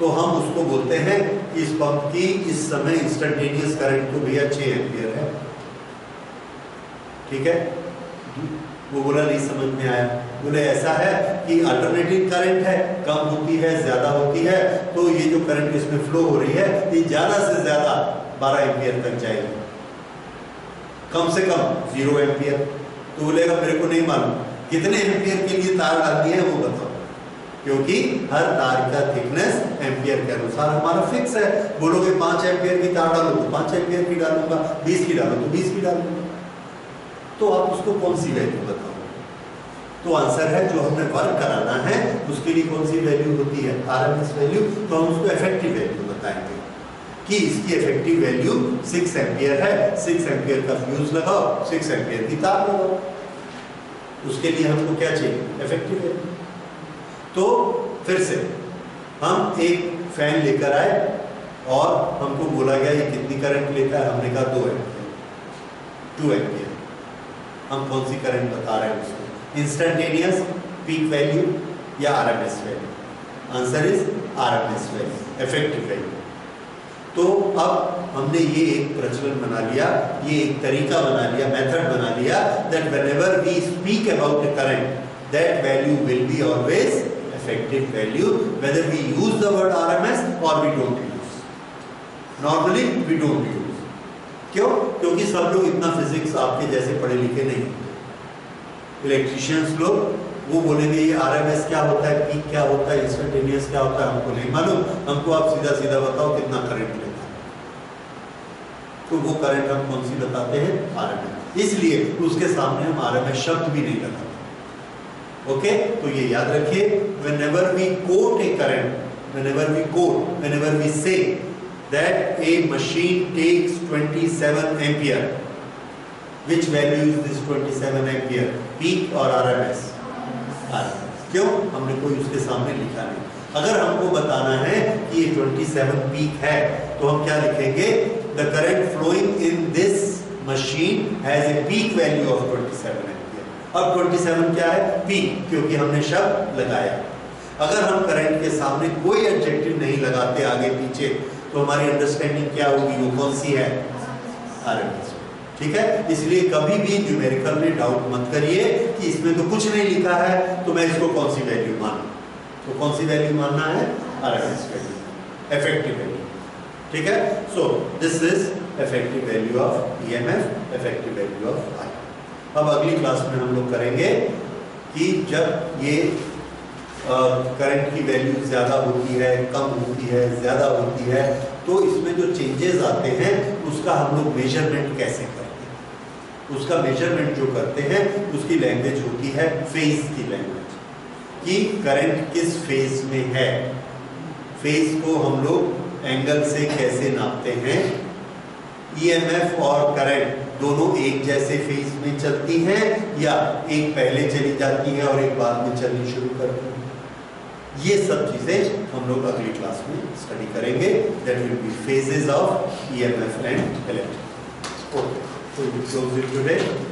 Speaker 1: तो हम उसको बोलते हैं कि इस पंप की इस समय इंस्टेंटेनियस करंट तो भैया 6 एम्पियर है। ठीक है, वो बोला नहीं समझ में आया। बोले ऐसा है कि अल्टरनेटिंग करंट है, कम होती है ज्यादा होती है, तो ये जो करंट इसमें फ्लो हो रही है ये ज्यादा से ज्यादा 12 एम्पियर तक जाएगी, कम से कम 0 एम्पियर। तो बोलेगा मेरे को नहीं मालूम कितने एम्पियर के लिए तार डालनी है वो बताओ, क्योंकि हर तार का थिकनेस एम्पियर के अनुसार हमारा फिक्स है। बोलोगे 5 एम्पियर की तार डालो तो 5 एम्पियर की डालूंगा, 20 की डालो तो 20 की डालूंगा, तो आप उसको कौन सी वैल्यू बताओगे? तो आंसर है जो हमें वर्क कराना है उसके लिए कौन सी वैल्यू होती है? RMS value. तो हम उसको इफेक्टिव वैल्यू बताएंगे कि इसकी इफेक्टिव वैल्यू 6 एम्पियर है, 6 एम्पियर का फ्यूज लगाओ, 6 एम्पियर की तार लगाओ। उसके लिए हमको क्या चाहिए? Effective value. तो फिर से हम एक फैन लेकर आए और हमको बोला गया ये कितनी करंट लेता है, हमने कहा 2 एम्पियर। 2 एम्पियर। हम कौन सी करंट बता रहे हैं उसको, इंस्टेंटेनियस, पीक वैल्यू या RMS value? Answer is RMS value, effective value. तो अब हमने ये एक प्रचलन बना लिया, ये एक तरीका बना लिया, मेथड बना लिया that whenever we speak about a current, that value will be always effective value, whether we use the word RMS or we don't use. Normally we don't use. क्यों? क्योंकि सब लोग इतना फिजिक्स आपके जैसे पढ़े लिखे नहीं। इलेक्ट्रिशियंस लोग वो बोलेंगे ये आरएमएस क्या होता है, पीक क्या होता है, इंस्टेंटेनियस क्या होता है, हमको नहीं मालूम, हमको आप सीधा सीधा बताओ कितना करंट लेता है। तो वो करंट हम कौन सी बताते हैं? आरएमएस। इसलिए उसके सामने हम आरएमएस शब्द भी नहीं लगाते। ओके, तो ये याद रखिए, whenever we quote a current, whenever we say that a machine takes 27 ampere, which value is this 27 ampere, peak or RMS? क्यों? हमने कोई उसके सामने लिखा नहीं। अगर हमको बताना है कि ये 27 पीक है तो हम क्या लिखेंगे? The current flowing in this machine has a peak value of 27 ampere। अब 27 क्या है? पीक, क्योंकि हमने शब्द लगाया। अगर हम करंट के सामने कोई एडजेक्टिव नहीं लगाते आगे पीछे तो हमारी अंडरस्टैंडिंग क्या होगी? वो कौन सी है? आरएमएस। ठीक है, इसलिए कभी भी न्यूमेरिकल में डाउट मत करिए कि इसमें तो कुछ नहीं लिखा है तो मैं इसको कौन सी वैल्यू मानूं। तो कौन सी वैल्यू मानना है? RMS value, effective value. ठीक है, so this is effective value of EMF, effective value of I. अब अगली क्लास में हम लोग करेंगे कि जब ये करंट की वैल्यू ज्यादा होती है, कम होती है, ज्यादा होती है, तो इसमें जो चेंजेस आते हैं उसका हम लोग मेजरमेंट कैसे करते हैं? उसका मेजरमेंट जो करते हैं उसकी लैंग्वेज होती है फेज की लैंग्वेज, कि करंट किस फेज में है। फेज को हम लोग एंगल से कैसे नापते हैं? ईएमएफ और करंट दोनों एक जैसे फेज में चलती हैं या एक पहले चली जाती है और एक बाद में चलनी शुरू करती है? ये सब चीजें हम लोग अगली क्लास में स्टडी करेंगे। That will be phases of EMF and electric. Okay, so we close it today.